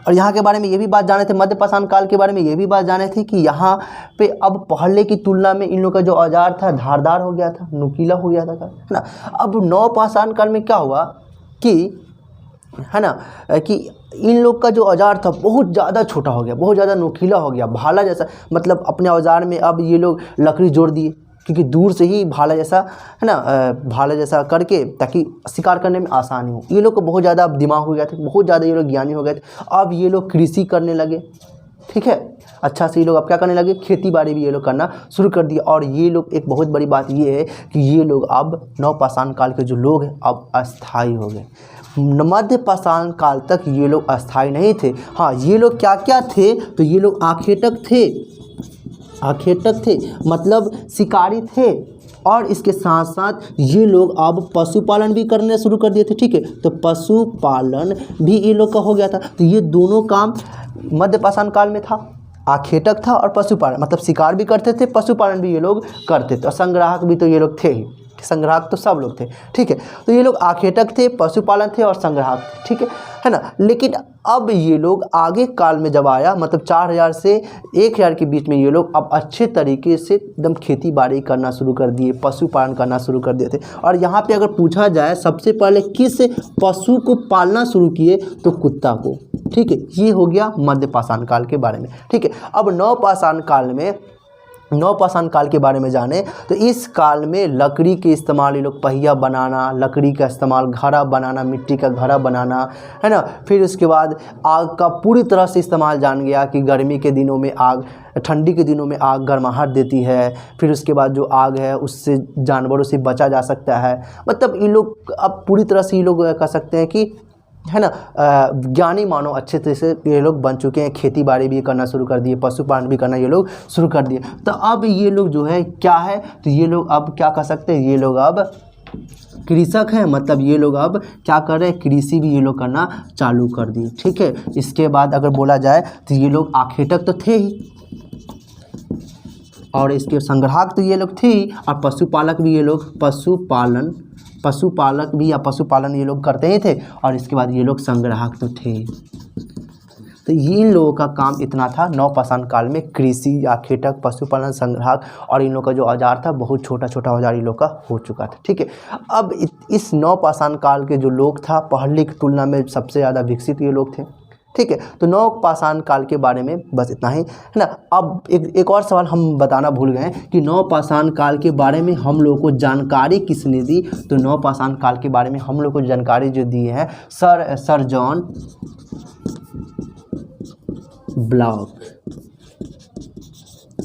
और यहाँ के बारे में ये भी बात जाने थे, मध्य पाषाण काल के बारे में ये भी बात जाने थे कि यहाँ पे अब पहले की तुलना में इन लोग का जो औजार था धारदार हो गया था, नुकीला हो गया था, है ना। अब नव पाषाण काल में क्या हुआ कि है ना कि इन लोग का जो औजार था बहुत ज़्यादा छोटा हो गया, बहुत ज़्यादा नुकीला हो गया, भाला जैसा। मतलब अपने औजार में अब ये लोग लकड़ी जोड़ दिए क्योंकि दूर से ही भाला जैसा है ना भाला जैसा करके ताकि शिकार करने में आसानी हो। ये लोग को बहुत ज़्यादा अब दिमाग हो गया था, बहुत ज़्यादा ये लोग ज्ञानी हो गए थे। अब ये लोग कृषि करने लगे। ठीक है, अच्छा से ये लोग अब क्या करने लगे? खेती बाड़ी भी ये लोग करना शुरू कर दिया। और ये लोग एक बहुत बड़ी बात ये है कि ये लोग अब नव पाषाण काल के जो लोग हैं अब अस्थाई हो गए। मध्य पाषाण काल तक ये लोग अस्थाई नहीं थे। हाँ, ये लोग क्या क्या थे? तो ये लोग आखेटक थे, आखेटक थे मतलब शिकारी थे। और इसके साथ साथ ये लोग अब पशुपालन भी करने शुरू कर दिए थे। ठीक है, तो पशुपालन भी ये लोग का हो गया था। तो ये दोनों काम मध्य पाषाण काल में था, आखेटक था और पशुपालन, मतलब शिकार भी करते थे, पशुपालन भी ये लोग करते थे, और संग्राहक भी तो ये लोग थे ही, संग्राहक तो सब लोग थे। ठीक है, तो ये लोग आखेटक थे, पशुपालन थे और संग्राहक थे। ठीक है ना। लेकिन अब ये लोग आगे काल में जब आया, मतलब 4000 से 1000 के बीच में ये लोग अब अच्छे तरीके से एकदम खेती बाड़ी करना शुरू कर दिए, पशुपालन करना शुरू कर दिए थे। और यहाँ पे अगर पूछा जाए सबसे पहले किस पशु को पालना शुरू किए, तो कुत्ता को। ठीक है, ये हो गया मध्य पाषाण काल के बारे में। ठीक है, अब नव पाषाण काल में नवपाषाण काल के बारे में जाने तो इस काल में लकड़ी के इस्तेमाल, ये लोग पहिया बनाना, लकड़ी का इस्तेमाल, घड़ा बनाना, मिट्टी का घड़ा बनाना, है ना। फिर उसके बाद आग का पूरी तरह से इस्तेमाल जान गया कि गर्मी के दिनों में आग, ठंडी के दिनों में आग गर्माहट देती है। फिर उसके बाद जो आग है उससे जानवरों से बचा जा सकता है। मतलब ये लोग अब पूरी तरह से ये लोग कह सकते हैं कि, है ना, ज्ञानी मानो अच्छे तरह से ये लोग बन चुके हैं। खेती बाड़ी भी करना शुरू कर दिए, पशुपालन भी करना ये लोग शुरू कर दिए। तो अब ये लोग जो है क्या है, तो ये लोग अब क्या कर सकते हैं, ये लोग अब कृषक हैं। मतलब ये लोग अब क्या कर रहे हैं, कृषि भी ये लोग करना चालू कर दिए। ठीक है, इसके बाद अगर बोला जाए तो ये लोग आखेटक तो थे ही, और इसके संग्राहक तो ये लोग थे ही, और पशुपालक भी ये लोग, पशुपालक भी या पशुपालन ये लोग करते ही थे। और इसके बाद ये लोग संग्राहक तो थे। तो इन लोगों का काम इतना था नवपाषाण काल में, कृषि, आखेटक, पशुपालन, संग्राहक, और इन लोगों का जो औजार था बहुत छोटा छोटा औजार इन लोग का हो चुका था। ठीक है, अब इस नवपाषाण काल के जो लोग था पहले की तुलना में सबसे ज़्यादा विकसित ये लोग थे। ठीक है, तो नवपाषाण काल के बारे में बस इतना ही, है ना। अब एक और सवाल हम बताना भूल गए कि नवपाषाण काल के बारे में हम लोगों को जानकारी किसने दी। तो नवपाषाण काल के बारे में हम लोग को जानकारी जो दी है सर जॉन ब्लॉक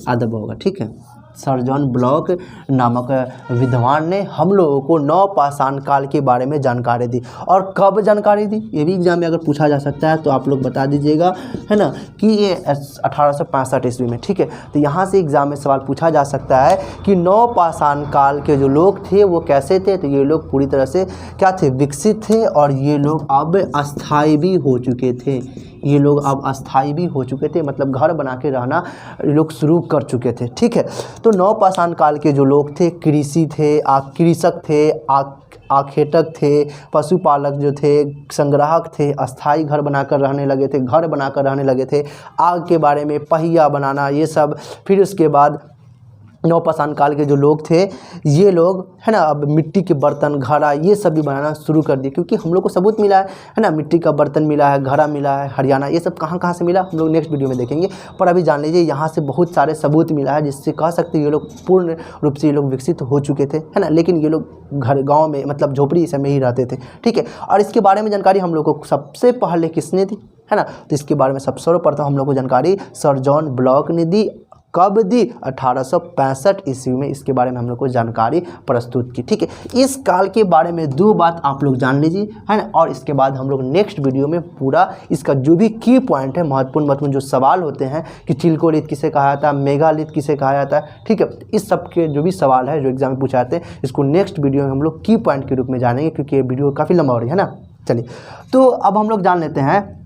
अदब होगा। ठीक है, सर जॉन ब्लॉक नामक विद्वान ने हम लोगों को नवपाषाण काल के बारे में जानकारी दी। और कब जानकारी दी, ये भी एग्जाम में अगर पूछा जा सकता है तो आप लोग बता दीजिएगा, है ना, कि ये 1865 ईस्वी में। ठीक है, तो यहाँ से एग्जाम में सवाल पूछा जा सकता है कि नवपाषाण काल के जो लोग थे वो कैसे थे। तो ये लोग पूरी तरह से क्या थे, विकसित थे, और ये लोग अब अस्थायी भी हो चुके थे। ये लोग अब अस्थायी भी हो चुके थे, मतलब घर बना के रहना ये लोग शुरू कर चुके थे। ठीक है, तो नवपाषाण काल के जो लोग थे, कृषि थे, कृषक थे, आखेटक थे, पशुपालक जो थे, संग्राहक थे, अस्थायी घर बनाकर रहने लगे थे, घर बनाकर रहने लगे थे, आग के बारे में, पहिया बनाना, ये सब। फिर उसके बाद नवपाषाण काल के जो लोग थे ये लोग, है ना, अब मिट्टी के बर्तन, घड़ा, ये सब भी बनाना शुरू कर दिए। क्योंकि हम लोग को सबूत मिला है ना, मिट्टी का बर्तन मिला है, घड़ा मिला है, हरियाणा, ये सब कहाँ कहाँ से मिला हम लोग नेक्स्ट वीडियो में देखेंगे। पर अभी जान लीजिए यहाँ से बहुत सारे सबूत मिला है जिससे कह सकते हैं ये लोग पूर्ण रूप से ये लोग विकसित हो चुके थे, है ना। लेकिन ये लोग घर गाँव में, मतलब झोपड़ी सब में ही रहते थे। ठीक है, और इसके बारे में जानकारी हम लोग को सबसे पहले किसने दी, है ना, तो इसके बारे में सबसे सर्वप्रथम हम लोग को जानकारी सर जॉन ब्लॉक ने दी। कब दी, 1865 ईस्वी में इसके बारे में हम लोग को जानकारी प्रस्तुत की। ठीक है, इस काल के बारे में दो बात आप लोग जान लीजिए, है ना। और इसके बाद हम लोग नेक्स्ट वीडियो में पूरा इसका जो भी की पॉइंट है, महत्वपूर्ण जो सवाल होते हैं कि चिल्कोलिथ किसे कहा जाता है, मेगालिथ किसे कहा जाता है, ठीक है, इस सब के जो भी सवाल है जो एग्जाम में पूछा जाते हैं, इसको नेक्स्ट वीडियो में हम लोग की पॉइंट के रूप में जानेंगे, क्योंकि ये वीडियो काफ़ी लंबा हो रही है ना। चलिए, तो अब हम लोग जान लेते हैं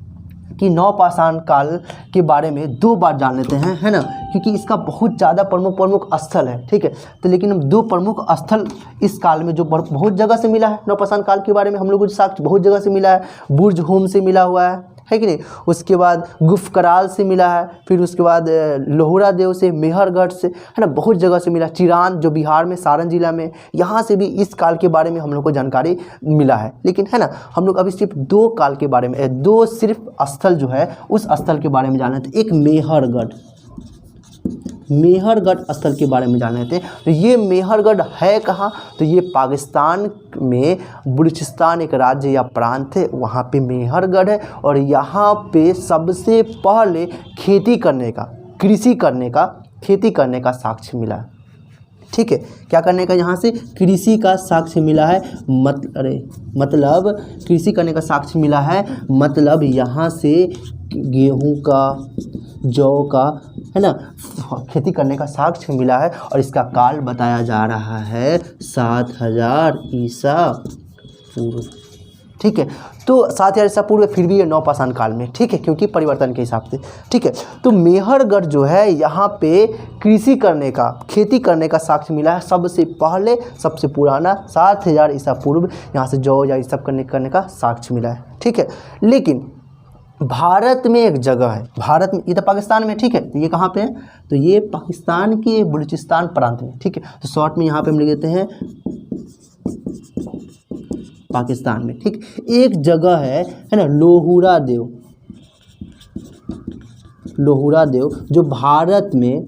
कि नवपाषाण काल के बारे में दो बात जान लेते हैं, है ना, क्योंकि इसका बहुत ज़्यादा प्रमुख स्थल है। ठीक है, तो लेकिन हम दो प्रमुख स्थल इस काल में जो बहुत जगह से मिला है, नवपाषाण काल के बारे में हम लोग को साक्ष्य बहुत जगह से मिला है। बुर्ज होम से मिला हुआ है कि नहीं, उसके बाद गुफकराल से मिला है, फिर उसके बाद लोहरा देव से, मेहरगढ़ से, है ना, बहुत जगह से मिला। चिरान जो बिहार में सारण जिला में, यहाँ से भी इस काल के बारे में हम लोग को जानकारी मिला है। लेकिन है ना, हम लोग अभी सिर्फ दो काल के बारे में, दो सिर्फ स्थल जो है उस स्थल के बारे में जान लेते हैं। एक मेहरगढ़ स्थल के बारे में जान लेते हैं। तो ये मेहरगढ़ है कहाँ, तो ये पाकिस्तान में बलूचिस्तान एक राज्य या प्रांत है, वहाँ पे मेहरगढ़ है। और यहाँ पे सबसे पहले खेती करने का साक्ष्य मिला है। ठीक है, क्या करने का, यहाँ से कृषि का साक्ष्य मिला है। मतलब कृषि करने का साक्ष्य मिला है, मतलब यहाँ से गेहूं का, जौ का, है ना, खेती करने का साक्ष्य मिला है। और इसका काल बताया जा रहा है 7000 ईसा पूर्व। ठीक है, तो 7000 ईसा पूर्व, फिर भी ये नवपाषाण काल में। ठीक है, क्योंकि परिवर्तन के हिसाब से। ठीक है, तो मेहरगढ़ जो है यहाँ पे कृषि करने का, खेती करने का साक्ष्य मिला है सबसे पहले, सबसे पुराना 7000 ईसा पूर्व यहाँ से जौ या ये सब करने का साक्ष्य मिला है। ठीक है, लेकिन भारत में एक जगह है, भारत में, ये तो पाकिस्तान में, ठीक है, तो ये कहाँ पे है, तो ये पाकिस्तान के बलूचिस्तान प्रांत में। ठीक है, तो शॉर्ट में यहाँ पे हम लिख देते हैं पाकिस्तान में। ठीक, एक जगह है ना, लोहरा देव, जो भारत में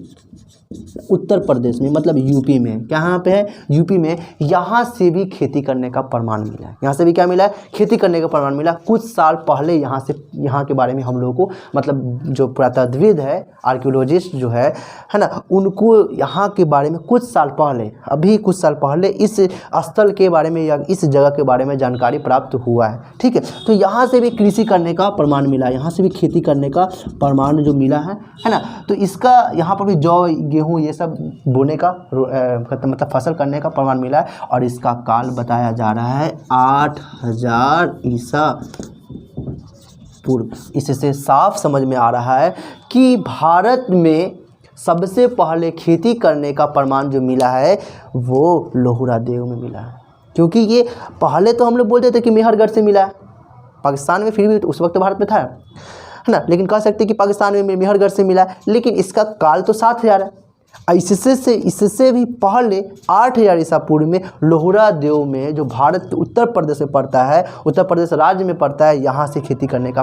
उत्तर प्रदेश में, मतलब यूपी में। कहाँ पे है? यूपी में। यहाँ से भी खेती करने का प्रमाण मिला है। यहाँ से भी क्या मिला है? खेती करने का प्रमाण मिला। कुछ साल पहले यहाँ के बारे में हम लोगों को, मतलब जो पुरातत्वविद है, आर्कियोलॉजिस्ट जो है ना, उनको यहाँ के बारे में कुछ साल पहले, अभी कुछ साल पहले इस स्थल के बारे में या इस जगह के बारे में जानकारी प्राप्त हुआ है। ठीक है, तो यहाँ से भी कृषि करने का प्रमाण मिला है, यहाँ से भी खेती करने का प्रमाण जो मिला है ना। तो इसका यहाँ पर भी जौ, गेहूँ ये सब बोने का मतलब फसल करने का प्रमाण मिला है। और इसका काल बताया जा रहा है 8000 ईसा पूर्व। इससे साफ समझ में आ रहा है कि भारत में सबसे पहले खेती करने का प्रमाण जो मिला है वो लोहरा देव में मिला है। क्योंकि ये पहले तो हम लोग बोलते थे कि मेहरगढ़ से मिला है पाकिस्तान में, फिर भी उस वक्त भारत में था, है ना। लेकिन कह सकते हैं कि पाकिस्तान में मेहरगढ़ से मिला है, लेकिन इसका काल तो 7000 है। इससे भी पहले 8000 ईसा पूर्व में लोहरा देव में, जो भारत के उत्तर प्रदेश में पड़ता है, उत्तर प्रदेश राज्य में पड़ता है, यहाँ से खेती करने का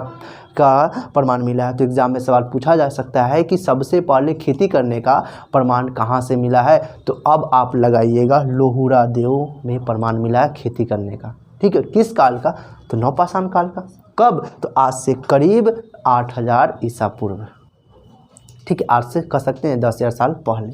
प्रमाण मिला है। तो एग्जाम में सवाल पूछा जा सकता है कि सबसे पहले खेती करने का प्रमाण कहाँ से मिला है? तो अब आप लगाइएगा, लोहरा देव में प्रमाण मिला है खेती करने का। ठीक है, किस काल का? तो नवपाषाण काल का। कब? तो आज से करीब 8000 ईसा पूर्व। ठीक है, आज से कह सकते हैं 10,000 साल पहले।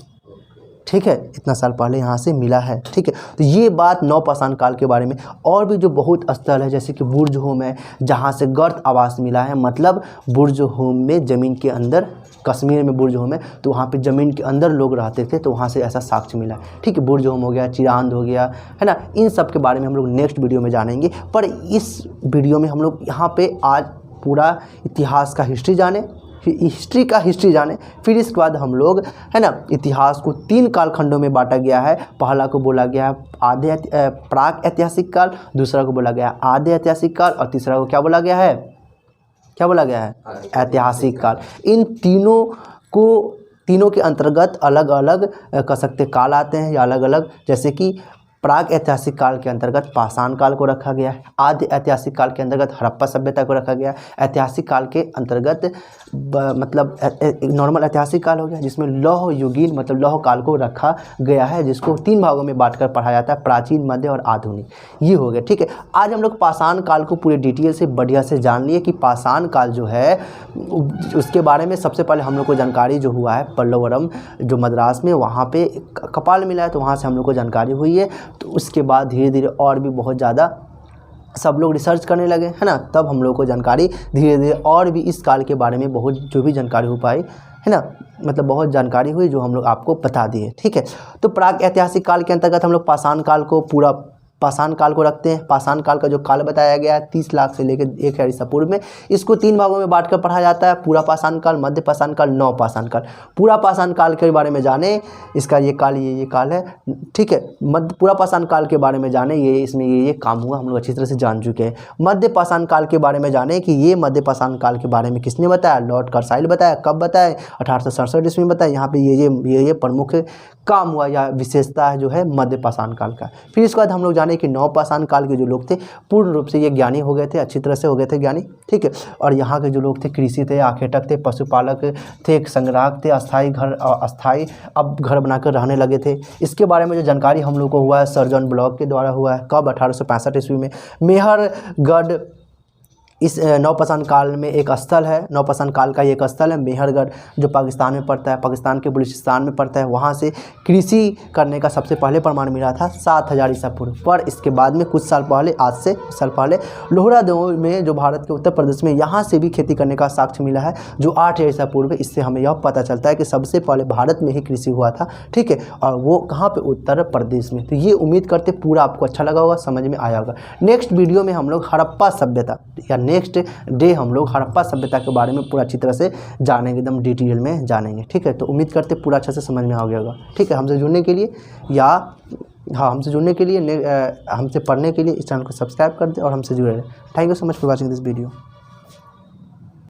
ठीक है, इतना साल पहले यहाँ से मिला है। ठीक है, तो ये बात नवपाषाण काल के बारे में। और भी जो बहुत स्थल है, जैसे कि बुर्ज होम है, जहाँ से गर्त आवास मिला है, मतलब बुर्ज होम में ज़मीन के अंदर, कश्मीर में बुर्ज होम है, तो वहाँ पे ज़मीन के अंदर लोग रहते थे, तो वहाँ से ऐसा साक्ष्य मिला है। ठीक है, बुर्ज होम हो गया, चिरांद हो गया, है ना। इन सब के बारे में हम लोग नेक्स्ट वीडियो में जानेंगे। पर इस वीडियो में हम लोग यहाँ पर आज पूरा इतिहास का हिस्ट्री जाने, फिर हिस्ट्री जाने, फिर इसके बाद हम लोग, है ना, इतिहास को 3 कालखंडों में बांटा गया है। पहला को बोला गया है प्राक ऐतिहासिक काल, दूसरा को बोला गया है आद्य ऐतिहासिक काल, और तीसरा को क्या बोला गया है? क्या बोला गया है? ऐतिहासिक काल। इन तीनों के अंतर्गत अलग अलग कह सकते काल आते हैं, या अलग अलग, जैसे कि प्राग ऐतिहासिक काल के अंतर्गत पाषाण काल को रखा गया है, आद्य ऐतिहासिक काल के अंतर्गत हड़प्पा सभ्यता को रखा गया, ऐतिहासिक काल के अंतर्गत मतलब नॉर्मल ऐतिहासिक काल हो गया, जिसमें लौह युगीन मतलब लौह काल को रखा गया है, जिसको 3 भागों में बांटकर पढ़ाया जाता है, प्राचीन, मध्य और आधुनिक। ये हो गया। ठीक है, आज हम लोग पाषाण काल को पूरे डिटेल से बढ़िया से जान लिए कि पाषाण काल जो है उसके बारे में सबसे पहले हम लोग को जानकारी जो हुआ है पल्लवरम, जो मद्रास में, वहाँ पे कपाल मिला है, तो वहाँ से हम लोग को जानकारी हुई है। तो उसके बाद धीरे धीरे और भी बहुत ज़्यादा सब लोग रिसर्च करने लगे, है ना। तब हम लोग को जानकारी धीरे धीरे और भी इस काल के बारे में बहुत जो भी जानकारी हो पाई, है ना, मतलब बहुत जानकारी हुई जो हम लोग आपको बता दिए। ठीक है, तो प्राग ऐतिहासिक काल के अंतर्गत हम लोग पाषाण काल को पाषाण काल को रखते हैं। पाषाण काल का जो काल बताया गया है 30 लाख से लेकर 1000 ईसा पूर्व में, इसको 3 भागों में बांटकर पढ़ा जाता है, पूरा पाषाण काल, मध्य पाषाण काल, नवपाषाण काल। पूरा पाषाण काल के बारे में जाने, इसका ये काल ये काल है। ठीक है, पूरा पाषाण काल के बारे में जाने, ये इसमें ये काम हुआ, हम लोग अच्छी तरह से जान चुके हैं। मध्य पाषाण काल के बारे में जाने कि ये मध्य पाषाण काल के बारे में किसने बताया? लॉर्ड कर्साइल बताया। कब बताया? 1867 ईस्वी में बताया। यहाँ पे ये प्रमुख काम हुआ या विशेषता जो है मध्य पाषाण काल का। फिर इसके बाद हम लोग जाने कि नवपाषाण काल के जो लोग थे पूर्ण रूप से ये ज्ञानी हो गए थे, अच्छी तरह से हो गए थे ज्ञानी। ठीक है, और यहाँ के जो लोग थे कृषि थे, आखेटक थे, पशुपालक थे, संग्राहक थे, अस्थाई अब घर बनाकर रहने लगे थे। इसके बारे में जो जानकारी हम लोग को हुआ है सर जॉन ब्लॉक के द्वारा हुआ है। कब? 1865 ईस्वी में। मेहरगढ़ इस नवपाषाण काल में एक स्थल है, नवपाषाण काल का एक स्थल है मेहरगढ़, जो पाकिस्तान में पड़ता है, पाकिस्तान के बलूचिस्तान में पड़ता है। वहाँ से कृषि करने का सबसे पहले प्रमाण मिला था 7000 ईसा पूर्व। पर इसके बाद में कुछ साल पहले, आज से कुछ साल पहले, लोहरा देव में जो भारत के उत्तर प्रदेश में, यहाँ से भी खेती करने का साक्ष्य मिला है जो 8000 ईसा पूर्व है। इससे हमें यह पता चलता है कि सबसे पहले भारत में ही कृषि हुआ था। ठीक है, और वो कहाँ पर? उत्तर प्रदेश में। तो ये उम्मीद करते पूरा आपको अच्छा लगा होगा, समझ में आया होगा। नेक्स्ट वीडियो में हम लोग हड़प्पा सभ्यता या नेक्स्ट डे हम लोग हड़प्पा सभ्यता के बारे में पूरा अच्छी तरह से जानेंगे, एकदम डिटेल में जानेंगे। ठीक है, तो उम्मीद करते पूरा अच्छे से समझ में आ गया होगा। ठीक है, हमसे जुड़ने के लिए या हमसे जुड़ने के लिए, हमसे पढ़ने के लिए इस चैनल को सब्सक्राइब कर दें और हमसे जुड़े रहें। Thank you so much for watching this video.